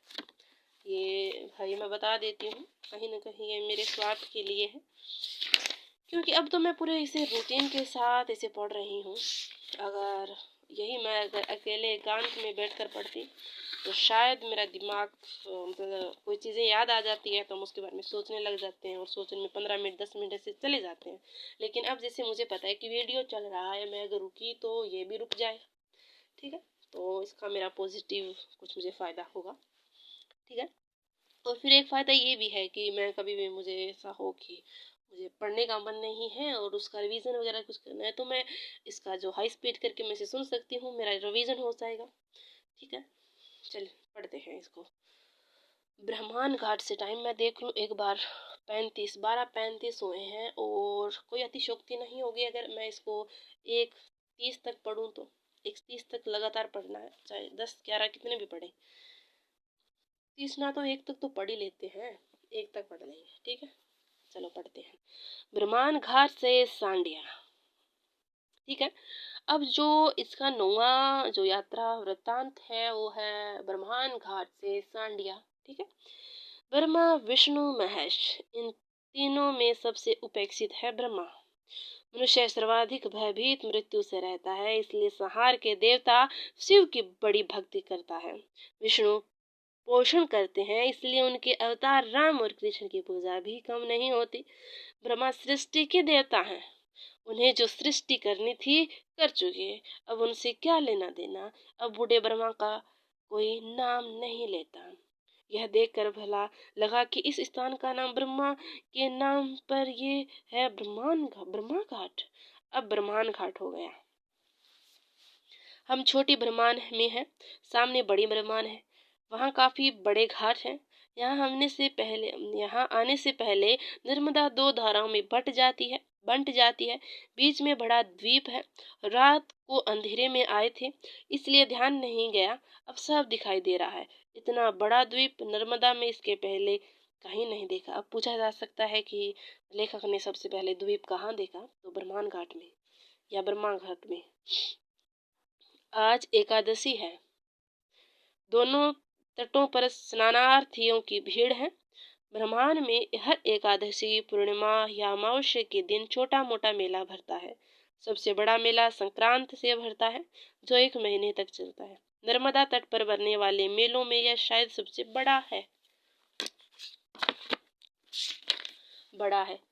ये भाई मैं बता देती हूँ, कहीं ना कहीं ये मेरे स्वार्थ के लिए है, क्योंकि अब तो मैं पूरे इसे रूटीन के साथ इसे पढ़ रही हूँ। अगर मैं अकेले एकांत में बैठकर पढ़ती तो शायद मेरा दिमाग मतलब कोई चीज़ें याद आ जाती है तो हम उसके बारे में सोचने लग जाते हैं और सोचने में 15 मिनट 10 मिनट ऐसे चले जाते हैं। लेकिन अब जैसे मुझे पता है कि वीडियो चल रहा है, मैं अगर रुकी तो ये भी रुक जाएगा। ठीक है, तो इसका मेरा पॉजिटिव कुछ मुझे फ़ायदा होगा। ठीक है, तो फिर एक फ़ायदा ये भी है कि मैं कभी भी मुझे ऐसा हो कि मुझे पढ़ने का मन नहीं है और उसका रिवीजन वगैरह कुछ करना है, तो मैं इसका जो हाई स्पीड करके मैं इसे सुन सकती हूँ, मेरा रिवीजन हो जाएगा। ठीक है, चलिए पढ़ते हैं इसको। ब्रह्मांड घाट से टाइम मैं देख लूँ एक बार, 12:35 हुए हैं और कोई अतिशोक्ति नहीं होगी अगर मैं इसको 1:30 तक पढ़ूँ तो। 1:30 तक लगातार पढ़ना है, चाहे 10-11 कितने भी पढ़े। 30 ना तो 1 तक तो पढ़ ही लेते हैं, 1 तक पढ़ लेंगे। ठीक है, चलो पढ़ते हैं। ब्रह्मांड घाट से सांडिया। ठीक है, अब जो इसका 9वां जो यात्रा वृत्तांत है वो है ब्रह्मांड घाट से सांडिया। ठीक है, ब्रह्मा विष्णु महेश, इन तीनों में सबसे उपेक्षित है ब्रह्मा। मनुष्य सर्वाधिक भयभीत मृत्यु से रहता है, इसलिए संहार के देवता शिव की बड़ी भक्ति करता है। विष्णु पोषण करते हैं, इसलिए उनके अवतार राम और कृष्ण की पूजा भी कम नहीं होती। ब्रह्मा सृष्टि के देवता हैं, उन्हें जो सृष्टि करनी थी कर चुके, अब उनसे क्या लेना देना। अब बूढ़े ब्रह्मा का कोई नाम नहीं लेता। यह देखकर भला लगा कि इस स्थान का नाम ब्रह्मा के नाम पर ये है, ब्रह्मा घाट। अब ब्रह्मान घाट हो गया। हम छोटी ब्रह्मांड में हैं, सामने बड़ी ब्रह्मांड है, वहाँ काफी बड़े घाट हैं। यहाँ आने से पहले नर्मदा दो धाराओं में बंट जाती है। बीच में बड़ा द्वीप है। रात को अंधेरे में आए थे, इसलिए ध्यान नहीं गया, अब सब दिखाई दे रहा है। इतना बड़ा द्वीप नर्मदा में इसके पहले कहीं नहीं देखा। अब पूछा जा सकता है कि लेखक ने सबसे पहले द्वीप कहाँ देखा, तो ब्रह्मांड घाट में या ब्रह्मा घाट में। आज एकादशी है, दोनों तटों पर स्नानार्थियों की भीड़ है। ब्रह्मांड में हर एकादशी, पूर्णिमा या अमावस्या के दिन छोटा मोटा मेला भरता है। सबसे बड़ा मेला संक्रांत से भरता है, जो 1 महीने तक चलता है। नर्मदा तट पर बनने वाले मेलों में यह शायद सबसे बड़ा है।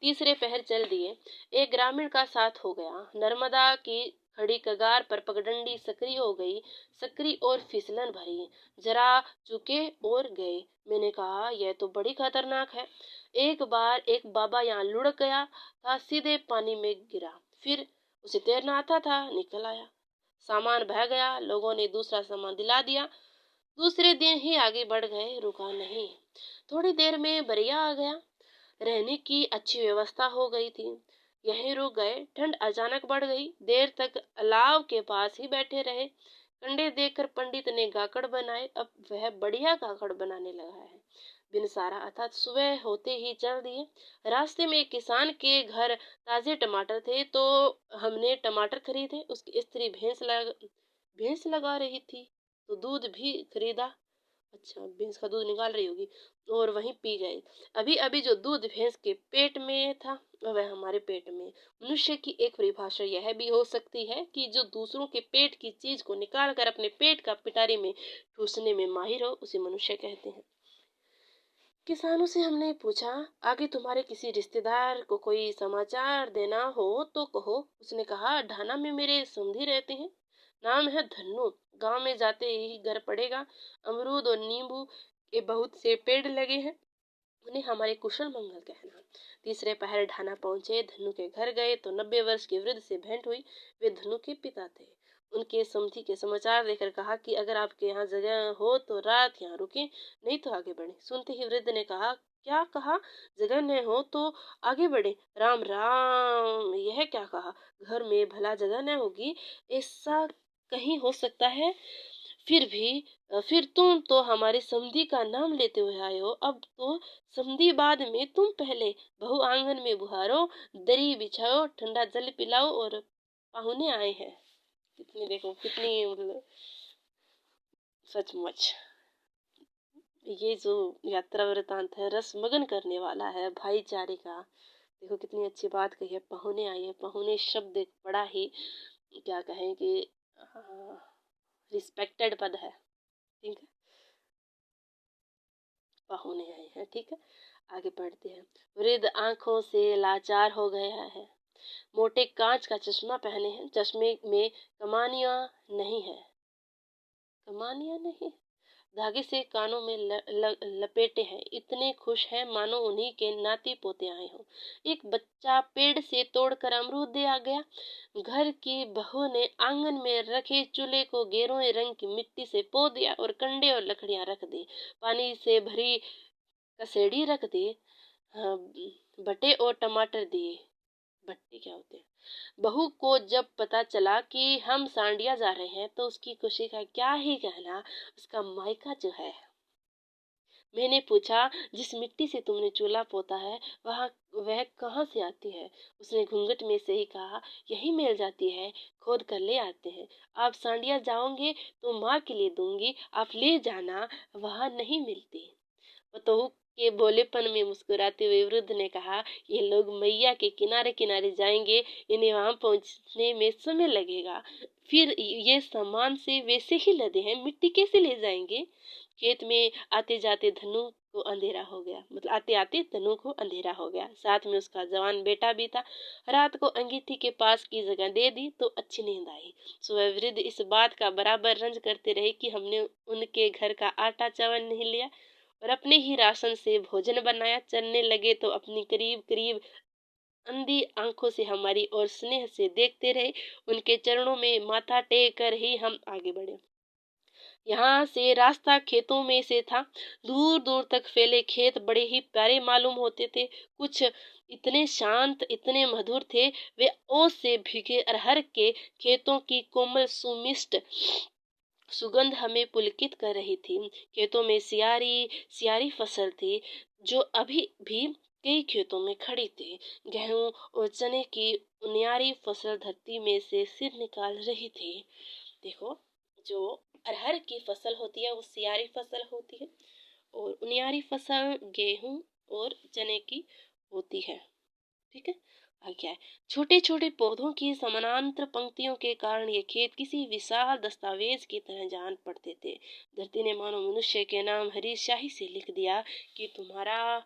तीसरे पहर चल दिए। एक ग्रामीण का साथ हो गया। नर्मदा की खड़ी कगार पर पगडंडी सक्रिय हो गई, सक्रिय और फिसलन भरी। जरा झुके और गए। मैंने कहा, यह तो बड़ी खतरनाक है। एक बार एक बाबा यहाँ लुढ़क गया था, सीधे पानी में गिरा, फिर उसे तैरना आता था, निकल आया। सामान बह गया, लोगों ने दूसरा सामान दिला दिया। दूसरे दिन ही आगे बढ़ गए, रुका नहीं। थोड़ी देर में बरिया आ गया, रहने की अच्छी व्यवस्था हो गई थी, यहीं रुक गए। ठंड अचानक बढ़ गई, देर तक अलाव के पास ही बैठे रहे। कंडे देखकर पंडित ने गाकड़ बनाए, अब वह बढ़िया गाकड़ बनाने लगा है। बिन सारा अर्थात सुबह होते ही चल दिए। रास्ते में एक किसान के घर ताजे टमाटर थे, तो हमने टमाटर खरीदे। उसकी स्त्री भैंस लगा रही थी, तो दूध भी खरीदा। अच्छा, भैंस का दूध निकाल रही होगी, और वहीं पी गए। अभी अभी जो दूध भैंस के पेट में था, वह हमारे पेट में। मनुष्य की एक परिभाषा यह भी हो सकती है कि जो दूसरों के पेट की चीज को निकाल कर अपने पेट का पिटारी में ठूसने में माहिर हो, उसे मनुष्य कहते हैं। किसानों से हमने पूछा, आगे तुम्हारे किसी रिश्तेदार को कोई समाचार देना हो तो कहो। उसने कहा, ढाना में मेरे समधी रहते हैं, नाम है धन्नू। गांव में जाते ही घर पड़ेगा। अमरूद और नींबू के बहुत से पेड़ लगे हैं, उन्हें हमारे कुशल मंगल कहना। तीसरे पहर ढाना पहुंचे, धन्नू के घर गए तो 90 वर्ष के वृद्ध से भेंट हुई। वे धन्नू के पिता थे। उनके समधी के समाचार देकर कहा कि अगर आपके यहाँ जगह हो तो रात यहाँ रुके, नहीं तो आगे बढ़े। सुनते ही वृद्ध ने कहा, क्या कहा? जगह न हो तो आगे बढ़े? राम राम, यह क्या कहा? घर में भला जगह न होगी, ऐसा कहीं हो सकता है? फिर तुम तो हमारे समधी का नाम लेते हुए आए हो, अब तो समधी बाद में तुम पहले। बहू आंगन में बुहारो, दरी बिछाओ, ठंडा जल पिलाओ, और पाहुने आए हैं। कितनी मतलब सचमुच ये जो यात्रा वृतांत है, रसमगन करने वाला है भाईचारे का। देखो कितनी अच्छी बात कही है, पाहुने आए हैं। पाहुने शब्द एक बड़ा ही क्या कहें कि रिस्पेक्टेड पद है, ठीक है। पाहुने आए हैं, ठीक है। आगे बढ़ते हैं। वृद्ध आंखों से लाचार हो गया है, मोटे कांच का चश्मा पहने हैं, चश्मे में कमानियां नहीं है। कमानियां नहीं, धागे से कानों में लपेटे हैं। इतने खुश हैं मानो उन्हीं के नाती पोते आए हों। एक बच्चा पेड़ से तोड़कर अमरूद दे आ गया। घर की बहू ने आंगन में रखे चूल्हे को गेरुए रंग की मिट्टी से पो दिया और कंडे और लकड़ियां रख दी। पानी से भरी कसेड़ी रख दी। हाँ, बटे और टमाटर दिए। भट्टे क्या होते हैं? बहू को जब पता चला कि हम सांडिया जा रहे हैं, तो उसकी खुशी का क्या ही कहना। उसका मायका जो है। मैंने पूछा, जिस मिट्टी से तुमने चूल्हा पोता है वह कहाँ से आती है? उसने घूंघट में से ही कहा, यही मिल जाती है, खोद कर ले आते हैं। आप सांडिया जाओगे तो माँ के लिए दूंगी, आप ले जाना, वहां नहीं मिलती। बतहु के भोलेपन में मुस्कुराते हुए वृद्ध ने कहा, ये लोग मैया के किनारे किनारे जाएंगे, इन्हें वहां पहुंचने में समय लगेगा। फिर ये सामान से वैसे ही लदे हैं, मिट्टी कैसे ले जाएंगे? खेत में आते जाते धनु को अंधेरा हो गया, मतलब आते आते धनु को अंधेरा हो गया। साथ में उसका जवान बेटा भी था। रात को अंगीठी के पास की जगह दे दी तो अच्छी नींद आई। सुबह वृद्ध इस बात का बराबर रंज करते रहे कि हमने उनके घर का आटा चावल नहीं लिया और अपने ही राशन से भोजन बनाया। चलने लगे तो अपनी करीब करीब अंधी आंखों से हमारी ओर स्नेह से देखते रहे। उनके चरणों में माथा टेक कर ही हम आगे बढ़े। यहाँ से रास्ता खेतों में से था। दूर दूर तक फैले खेत बड़े ही प्यारे मालूम होते थे। कुछ इतने शांत, इतने मधुर थे। वे ओस से भीगे अरहर के खेतों की कोमल सुमिष्ट सुगंध हमें पुलकित कर रही थी। खेतों में सियारी सियारी फसल थी जो अभी भी कई खेतों में खड़ी थी। गेहूं और चने की उनियारी फसल धरती में से सिर निकाल रही थी। देखो, जो अरहर की फसल होती है वो सियारी फसल होती है और उनियारी फसल गेहूं और चने की होती है। ठीक है, आगे क्या है? छोटे छोटे पौधों की समानांतर पंक्तियों के कारण ये खेत किसी विशाल दस्तावेज की तरह जान पड़ते थे। धरती ने मानो मनुष्य के नाम हरी स्याही से लिख दिया कि तुम्हारा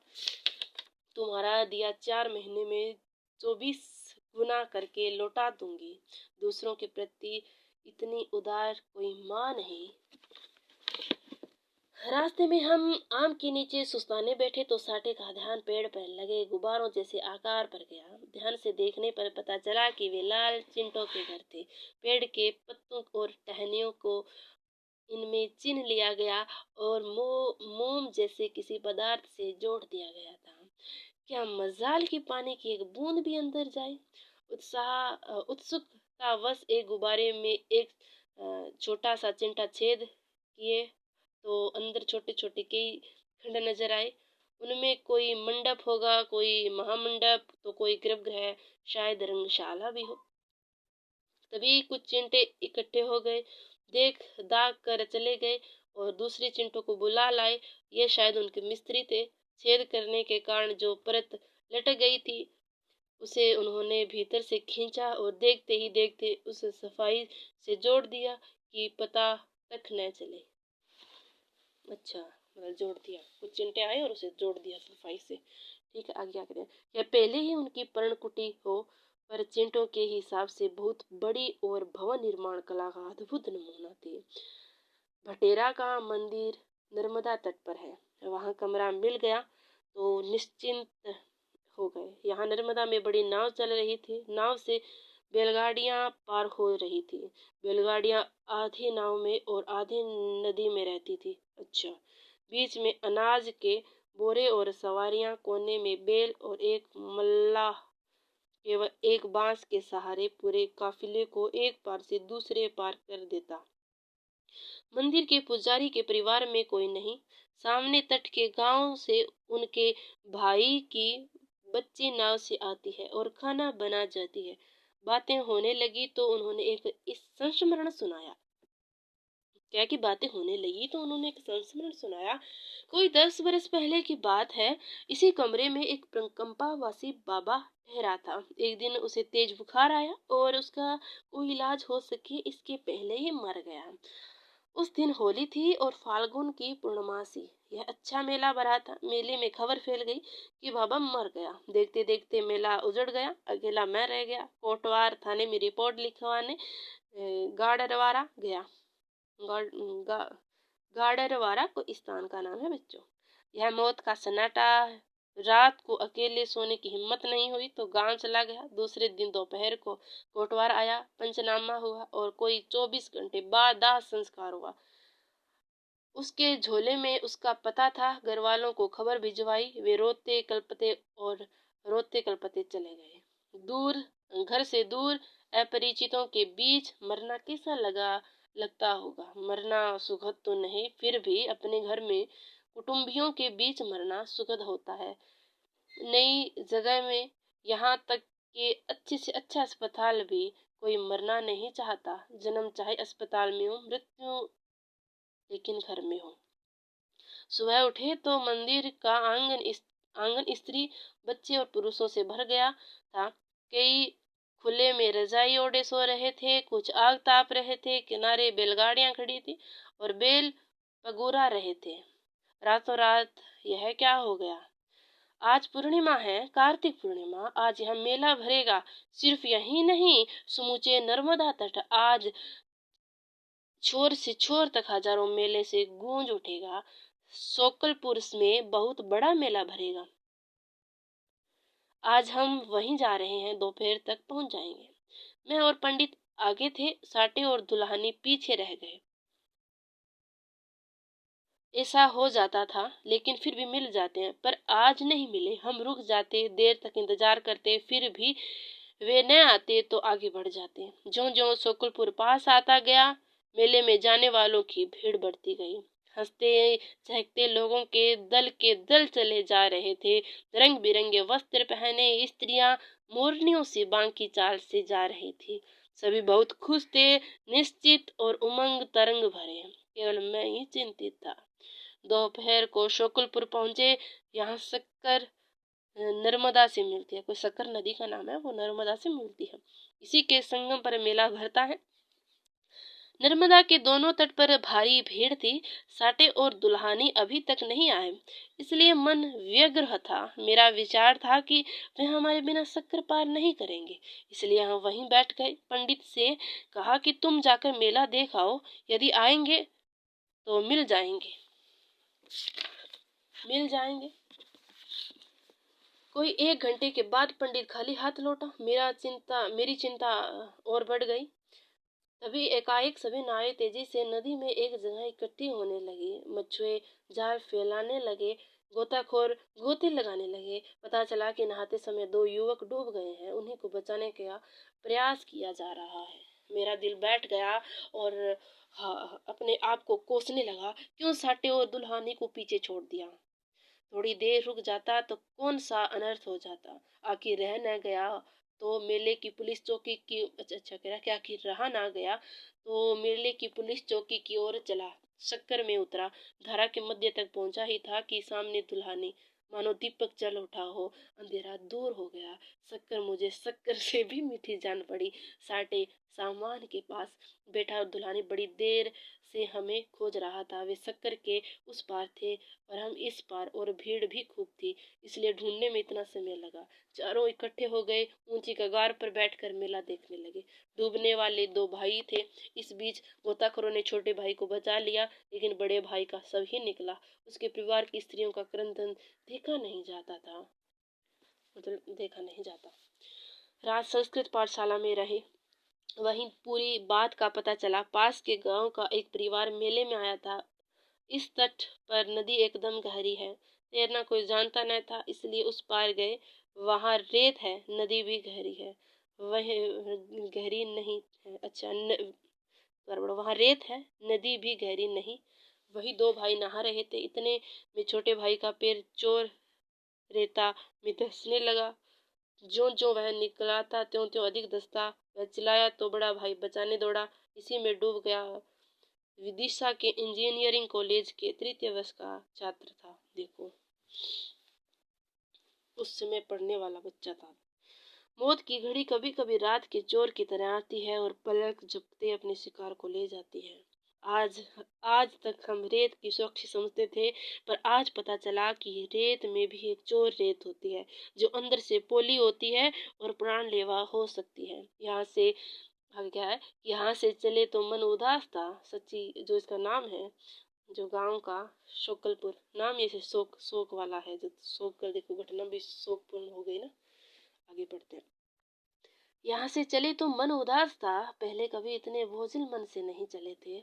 तुम्हारा दिया 4 महीने में 24 गुना करके लौटा दूंगी। दूसरों के प्रति इतनी उदार कोई माँ नहीं। रास्ते में हम आम के नीचे सुस्ताने बैठे तो साटे का ध्यान पेड़ पर लगे गुब्बारों जैसे आकार पर गया। ध्यान से देखने पर पता चला कि वे लाल चिंटों के घर थे। पेड़ के पत्तों और टहनियों को इनमें चिन्ह लिया गया और मोम जैसे किसी पदार्थ से जोड़ दिया गया था। क्या मजाल की पानी की एक बूंद भी अंदर जाए। उत्सुकतावश एक गुब्बारे में एक छोटा सा चिंटा छेद किए तो अंदर छोटे छोटे कई खंड नजर आए। उनमें कोई मंडप होगा, कोई महामंडप, तो कोई गर्भगृह, शायद रंगशाला भी हो। तभी कुछ चिंटे इकट्ठे हो गए, देख दाग कर चले गए और दूसरे चिंटों को बुला लाए। ये शायद उनके मिस्त्री थे। छेद करने के कारण जो परत लटक गई थी उसे उन्होंने भीतर से खींचा और देखते ही देखते उसे सफाई से जोड़ दिया कि पता तक न चले। अच्छा, मतलब जोड़ दिया, कुछ चिंटे आए और उसे जोड़ दिया सफाई से। ठीक है, आगे क्या करें? यह पहले ही उनकी पर्णकुटी हो, पर चिंटों के हिसाब से बहुत बड़ी और भवन निर्माण कला का अद्भुत नमूना थी। भटेरा का मंदिर नर्मदा तट पर है। वहां कमरा मिल गया तो निश्चिंत हो गए। यहाँ नर्मदा में बड़ी नाव चल रही थी। नाव से बैलगाड़ियां पार हो रही थी। बैलगाड़ियां आधी नाव में और आधी नदी में रहती थी। अच्छा, बीच में अनाज के बोरे और सवारियां, कोने में बैल और एक मल्लाह केवल एक बांस के सहारे पूरे काफिले को एक पार से दूसरे पार कर देता। मंदिर के पुजारी के परिवार में कोई नहीं। सामने तट के गांव से उनके भाई की बच्ची नाव से आती है और खाना बना जाती है। बातें होने लगी तो उन्होंने एक इस संस्मरण सुनाया। क्या की बातें होने लगी तो उन्होंने एक संस्मरण सुनाया। कोई 10 बरस पहले की बात है। इसी कमरे में एक प्रकंपावासी बाबा ठहरा था। एक दिन उसे तेज बुखार आया और उसका कोई इलाज हो सके इसके पहले ही मर गया। उस दिन होली थी और फाल्गुन की पूर्णमासी। यह अच्छा मेला भरा था। मेले में खबर फैल गई कि बाबा मर गया। देखते देखते मेला उजड़ गया। अकेला मैं रह गया। कोटवार थाने में रिपोर्ट लिखवाने गाडरवारा गया। गा, गाडरवारा को स्थान का नाम है बच्चों। यह मौत का सन्नाटा। रात को अकेले सोने की हिम्मत नहीं हुई तो गांव चला गया। दूसरे दिन दोपहर को कोटवार आया, पंचनामा हुआ और कोई 24 घंटे बाद दाह संस्कार हुआ। उसके झोले में उसका पता था। घर वालों को खबर भिजवाई। वे रोते कल्पते चले गए। दूर, घर से दूर, अपरिचितों के बीच मरना कैसा लगता होगा। मरना सुखद तो नहीं, फिर भी अपने घर में कुटुंबियों के बीच मरना सुखद होता है। नई जगह में, यहाँ तक कि अच्छे से अच्छा अस्पताल भी कोई मरना नहीं चाहता। जन्म चाहे अस्पताल में हो, मृत्यु लेकिन घर में हो। सुबह उठे तो मंदिर का आंगन स्त्री, बच्चे और पुरुषों से भर गया था। कई खुले में रजाई ओढ़े सो रहे थे, कुछ आग ताप रहे थे, किनारे बैलगाड़ियां खड़ी थी और बैल पगुरा रहे थे। रातों रात यह क्या हो गया? आज पूर्णिमा है, कार्तिक पूर्णिमा। आज यहाँ मेला भरेगा। सिर्फ यही नहीं, समूचे नर्मदा तट आज छोर से छोर तक हजारों मेले से गूंज उठेगा। सोकलपुर में बहुत बड़ा मेला भरेगा। आज हम वहीं जा रहे हैं, दोपहर तक पहुंच जाएंगे। मैं और पंडित आगे थे, साटे और दुल्हनी पीछे रह गए। ऐसा हो जाता था, लेकिन फिर भी मिल जाते हैं, पर आज नहीं मिले। हम रुक जाते, देर तक इंतजार करते, फिर भी वे न आते तो आगे बढ़ जाते। ज्यों ज्यों सोकुलपुर पास आता गया, मेले में जाने वालों की भीड़ बढ़ती गई। हंसते चहकते लोगों के दल चले जा रहे थे। रंग बिरंगे वस्त्र पहने स्त्रियां मोरनियों से बांकी चाल से जा रही थी। सभी बहुत खुश थे, निश्चित और उमंग तरंग भरे। केवल मैं ही चिंतित था। दोपहर को शोकुलपुर पहुंचे। यहाँ शक्कर नर्मदा से मिलती है। कोई शक्कर नदी का नाम है, वो नर्मदा से मिलती है। इसी के संगम पर मेला भरता है। नर्मदा के दोनों तट पर भारी भीड़ थी। साटे और दुल्हानी अभी तक नहीं आए, इसलिए मन व्यग्र था। मेरा विचार था कि वे हमारे बिना शक्कर पार नहीं करेंगे, इसलिए हम वहीं बैठ गए। पंडित से कहा कि तुम जाकर मेला देख आओ, यदि आएंगे तो मिल जाएंगे। कोई 1 घंटे के बाद पंडित खाली हाथ लौटा। मेरी चिंता और बढ़ गई। तभी एकाएक सभी नावें तेजी से नदी में एक जगह इकट्ठी होने लगी। मछुए जाल फैलाने लगे, गोताखोर गोते लगाने लगे। पता चला कि नहाते समय 2 युवक डूब गए हैं। उन्हीं को बचाने का प्रयास किया जा रहा है। मेरा दिल बैठ गया और अपने आप को कोसने लगा। क्यों साटे और दुल्हानी को पीछे छोड़ दिया? थोड़ी देर रुक जाता तो कौन सा अनर्थ हो जाता। आखिर रह न गया तो मेले की पुलिस चौकी की कह रहा क्या कि रहा ना गया तो मेले की पुलिस चौकी की ओर चला। शक्कर में उतरा। धारा के मध्य तक पहुंचा ही था कि सामने दुल्हानी, मानो दीपक जल उठा हो। अंधेरा दूर हो गया। शक्कर मुझे शक्कर से भी मीठी जान पड़ी। साटे सामान के पास बैठा और दुल्हानी बड़ी देर से हमें खोज रहा था। वे शक्कर के उस पार थे और हम इस पार, और भीड़ भी खूब थी, इसलिए ढूंढने में इतना समय लगा। चारों इकट्ठे हो गए, ऊंची कगार पर बैठकर मेला देखने लगे। डूबने वाले 2 भाई थे। इस बीच गोताखोरों ने छोटे भाई को बचा लिया, लेकिन बड़े भाई का सब ही निकला। उसके परिवार की स्त्रियों का क्रंदन देखा नहीं जाता था। रात संस्कृत पाठशाला में रहे। वहीं पूरी बात का पता चला। पास के गांव का एक परिवार मेले में आया था। इस तट पर नदी एकदम गहरी है। तैरना कोई जानता न था, इसलिए उस पार गए। वहां रेत है, नदी भी गहरी है। वह गहरी नहीं है। वहां रेत है, नदी भी गहरी नहीं। वही 2 भाई नहा रहे थे। इतने में छोटे भाई का पैर चोर रेता में धंसने लगा। ज्यों ज्यों वह निकलाता त्यों त्यों अधिक धंसता। वह चिल्लाया तो बड़ा भाई बचाने दौड़ा, इसी में डूब गया। विदिशा के इंजीनियरिंग कॉलेज के 3य वर्ष का छात्र था। देखो, उस समय पढ़ने वाला बच्चा था। मौत की घड़ी कभी कभी रात के चोर की तरह आती है और पलक झपकते अपने शिकार को ले जाती है। आज आज तक हम रेत की सुरक्षित समझते थे, पर आज पता चला कि रेत में भी एक चोर रेत होती है, जो अंदर से पोली होती है और प्राणलेवा हो सकती है। आगे क्या है, यहाँ से चले तो मन उदास था। सच्ची जो इसका नाम है, जो गांव का शोकलपुर, नाम ऐसे शोक वाला है। जो शोक कर देखो, घटना भी शोकपूर्ण हो गई ना। आगे बढ़ते हैं। यहाँ से चले तो मन उदास था। पहले कभी इतने बोझिल मन से नहीं चले थे।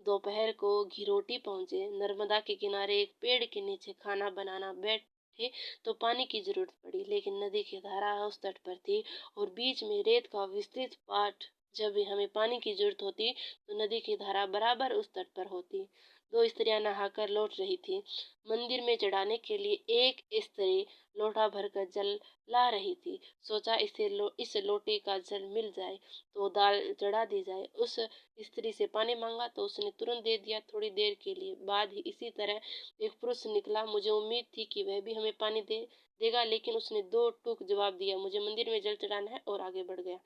दोपहर को घिरोटी पहुंचे। नर्मदा के किनारे एक पेड़ के नीचे खाना बनाना बैठे तो पानी की जरूरत पड़ी, लेकिन नदी की धारा उस तट पर थी और बीच में रेत का विस्तृत पाट जब भी हमें पानी की जरूरत होती तो नदी की धारा बराबर उस तट पर होती। दो स्त्रियां नहाकर लौट रही थी। मंदिर में चढ़ाने के लिए एक स्त्री लोटा भरकर जल ला रही थी। सोचा इस लोटे का जल मिल जाए तो दाल चढ़ा दी जाए। उस स्त्री से पानी मांगा तो उसने तुरंत दे दिया। थोड़ी देर के लिए बाद ही इसी तरह एक पुरुष निकला। मुझे उम्मीद थी कि वह भी हमें पानी देगा, लेकिन उसने दो टूक जवाब दिया, मुझे मंदिर में जल चढ़ाना है, और आगे बढ़ गया।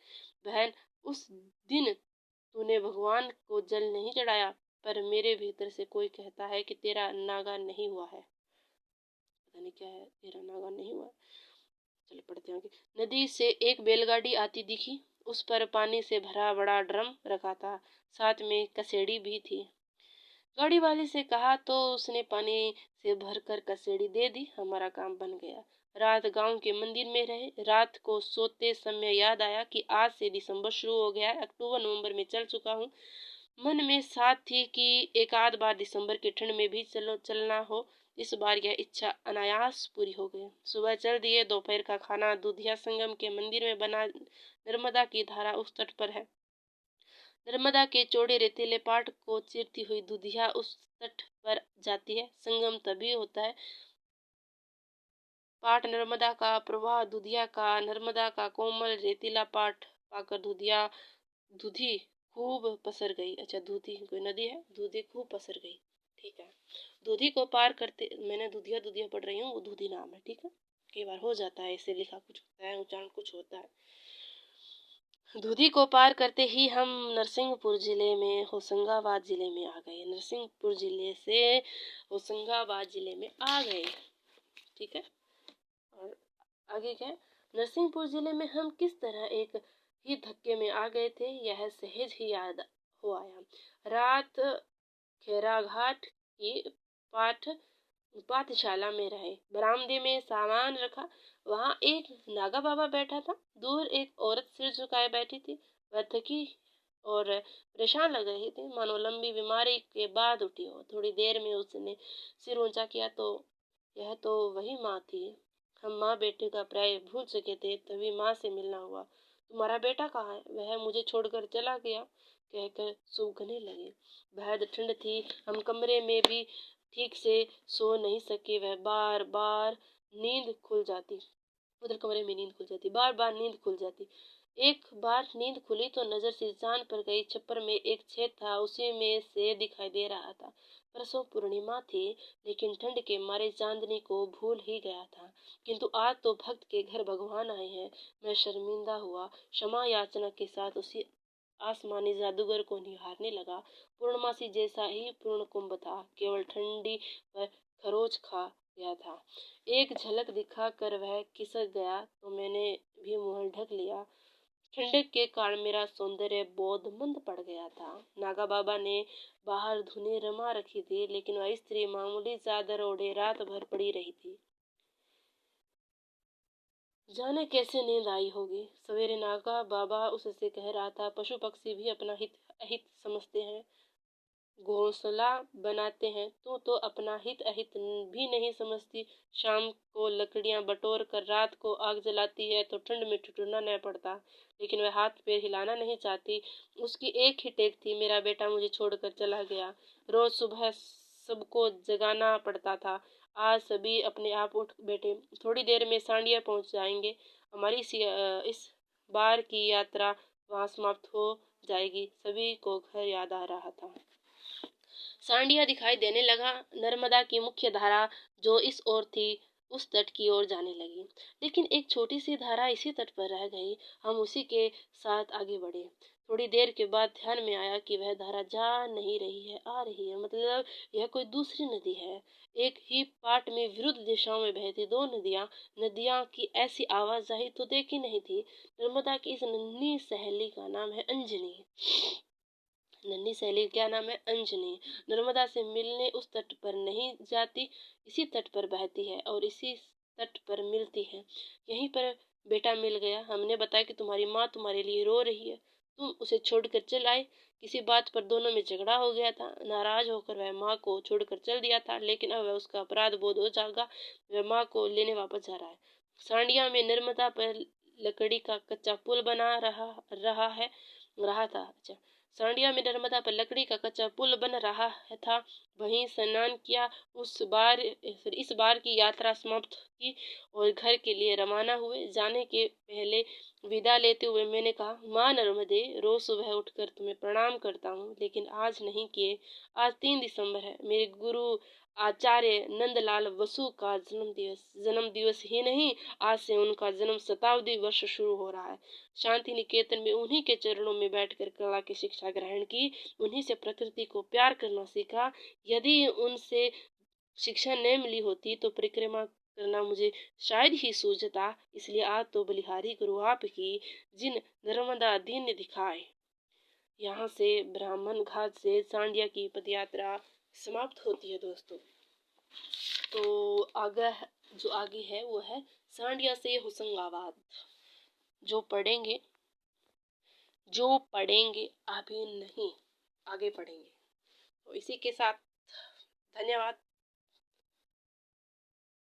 बहन, उस दिन तूने भगवान को जल नहीं चढ़ाया, पर मेरे भीतर से कोई कहता है कि तेरा नागा नहीं हुआ है। पता नहीं क्या है, तेरा नागा नहीं हुआ। चल पढ़ते हैं आगे। नदी से एक बैलगाड़ी आती दिखी। उस पर पानी से भरा बड़ा ड्रम रखा था, साथ में कसेड़ी भी थी। गाड़ी वाले से कहा तो उसने पानी से भरकर कसेड़ी दे दी। हमारा काम बन गया। रात गांव के मंदिर में रहे। रात को सोते समय याद आया कि आज से दिसंबर शुरू हो गया है, अक्टूबर नवंबर में चल चुका हूँ। मन में साथ थी कि एक आध बार दिसंबर की ठंड में भी चलना हो। इस बार यह इच्छा अनायास पूरी हो गई। सुबह चल दिए। दोपहर का खाना दूधिया संगम के मंदिर में बना। नर्मदा की धारा उस तट पर है। नर्मदा के चौड़े रेतीले पाट को चीरती हुई दूधिया उस तट पर जाती है। संगम तभी होता है। पाट नर्मदा का प्रवाह, दूधिया का, नर्मदा का कोमल रेतीला पाट पाकर दूधी खूब पसर गई। अच्छा, दूधी कोई नदी है, दूधी खूब पसर गई। ठीक है। दूधी को पार करते, मैंने दूधिया दूधिया पढ़ रही हूँ, वो दूधी नाम है। ठीक है, कई बार हो जाता है, इसे लिखा कुछ होता है, उच्चारण कुछ होता है। दूधी को पार करते ही हम नरसिंहपुर जिले में होशंगाबाद जिले में आ गए। नरसिंहपुर जिले से होशंगाबाद जिले में आ गए। ठीक है, और आगे क्या है? नरसिंहपुर जिले में हम किस तरह एक ही धक्के में आ गए थे, यह सहज ही याद हो आया। रात खेराघाट की पाठशाला में रहे। बरामदे में सामान रखा। वहां एक नागा बाबा बैठा था। दूर एक औरत सिर झुकाए बैठी थी। वह थकी और परेशान लग रही थी, मानो लंबी बीमारी के बाद उठी हो। थोड़ी देर में उसने सिर ऊंचा किया तो यह तो वही माँ थी। हम माँ बेटे का प्राय भूल चुके थे। तभी माँ से मिलना हुआ। तुम्हारा बेटा कहाँ है? वह मुझे छोड़कर चला गया, कहकर सूखने लगे। बेहद ठंड थी। हम कमरे में भी ठीक से सो नहीं सके। वह बार बार नींद खुल जाती। उधर कमरे में नींद खुल जाती, बार बार नींद खुल जाती। एक बार नींद खुली तो नजर सिरजान पर गई। छप्पर में एक छेद था, उसी में से दिखाई दे रहा था। परसों पूर्णिमा थी, लेकिन ठंड के मारे चांदनी को भूल ही गया था। किंतु आज तो भक्त के घर भगवान आए हैं। मैं शर्मिंदा हुआ। क्षमा याचना के साथ उसी आसमानी जादूगर को निहारने लगा। पूर्णमासी जैसा ही पूर्ण कुंभ था, केवल ठंडी पर खरोच खा गया था। एक झलक दिखा कर वह खिसक गया तो मैंने भी मुंह ढक लिया। ठंडक के कारण मेरा सौंदर्य बोध मंद पड़ गया था। नागा बाबा ने बाहर धुनी रमा रखी थी, लेकिन वह स्त्री मामूली चादर ओढ़े रात भर पड़ी रही थी। जाने कैसे नींद आई होगी। सवेरे नागा बाबा उससे कह रहा था, पशु पक्षी भी अपना हित अहित समझते हैं, घोंसला बनाते हैं। तो अपना हित अहित भी नहीं समझती। शाम को लकड़ियां बटोर कर रात को आग जलाती है तो ठंड में ठिठुरना न पड़ता, लेकिन वह हाथ पैर हिलाना नहीं चाहती। उसकी एक ही टेक थी, मेरा बेटा मुझे छोड़कर चला गया। रोज सुबह सबको जगाना पड़ता था। आज सभी अपने आप उठ बैठे। थोड़ी देर में सांडिया पहुंच जाएंगे। हमारी इस बार की यात्रा वहां समाप्त हो जाएगी। सभी को घर याद आ रहा था। सांडिया दिखाई देने लगा। नर्मदा की मुख्य धारा जो इस ओर थी उस तट की ओर जाने लगी, लेकिन एक छोटी सी धारा इसी तट पर रह गई। हम उसी के साथ आगे बढ़े। थोड़ी देर के बाद ध्यान में आया कि वह धारा जा नहीं रही है, आ रही है। मतलब यह कोई दूसरी नदी है। एक ही पाट में विरुद्ध दिशाओं में बहती दो नदियां की ऐसी आवाजाही तो देखी नहीं थी। नर्मदा की इस नन्ही सहेली का नाम है अंजनी। नन्ही सहेली क्या नाम है? अंजनी। नर्मदा से मिलने उस तट पर नहीं जाती, इसी तट पर बहती है और इसी तट पर मिलती है। यहीं पर बेटा मिल गया। हमने बताया कि तुम्हारी माँ तुम्हारे लिए रो रही है, तुम उसे छोड़कर चल आए। किसी बात पर दोनों में झगड़ा हो गया था। नाराज होकर वह माँ को छोड़कर चल दिया था, लेकिन अब वह उसका अपराध बोध हो जाएगा। वह माँ को लेने वापस जा रहा है। सांडिया में नर्मदा पर लकड़ी का कच्चा पुल बना रहा है। रहा था। अच्छा, सांडिया में नर्मदा पर लकड़ी का कच्चा पुल बन रहा था, वहीं स्नान किया। इस बार की यात्रा समाप्त की और घर के लिए रवाना हुए। जाने के पहले विदा लेते हुए मैंने कहा, माँ नर्मदे, रोज सुबह उठकर तुम्हें प्रणाम करता हूँ, लेकिन आज नहीं किए। आज 3 दिसंबर है, मेरे गुरु आचार्य नंदलाल वसु का जन्म दिवस ही नहीं, आज से उनका जन्म शताब्दी वर्ष शुरू हो रहा है। शांति निकेतन में उन्हीं के चरणों में बैठकर कला की शिक्षा ग्रहण की, उन्हीं से प्रकृति को प्यार करना सीखा। यदि उनसे शिक्षा न मिली होती तो परिक्रमा करना मुझे शायद ही सूझता। इसलिए आज तो बलिहारी गुरु आपकी, जिन नर्मदा दीन ने दिखाए। यहाँ से ब्राह्मण घाट से सांडिया की पदयात्रा समाप्त होती है दोस्तों। तो आगे है वो है सांडिया से होशंगाबाद, जो पढ़ेंगे अभी नहीं, आगे पढ़ेंगे। तो इसी के साथ धन्यवाद।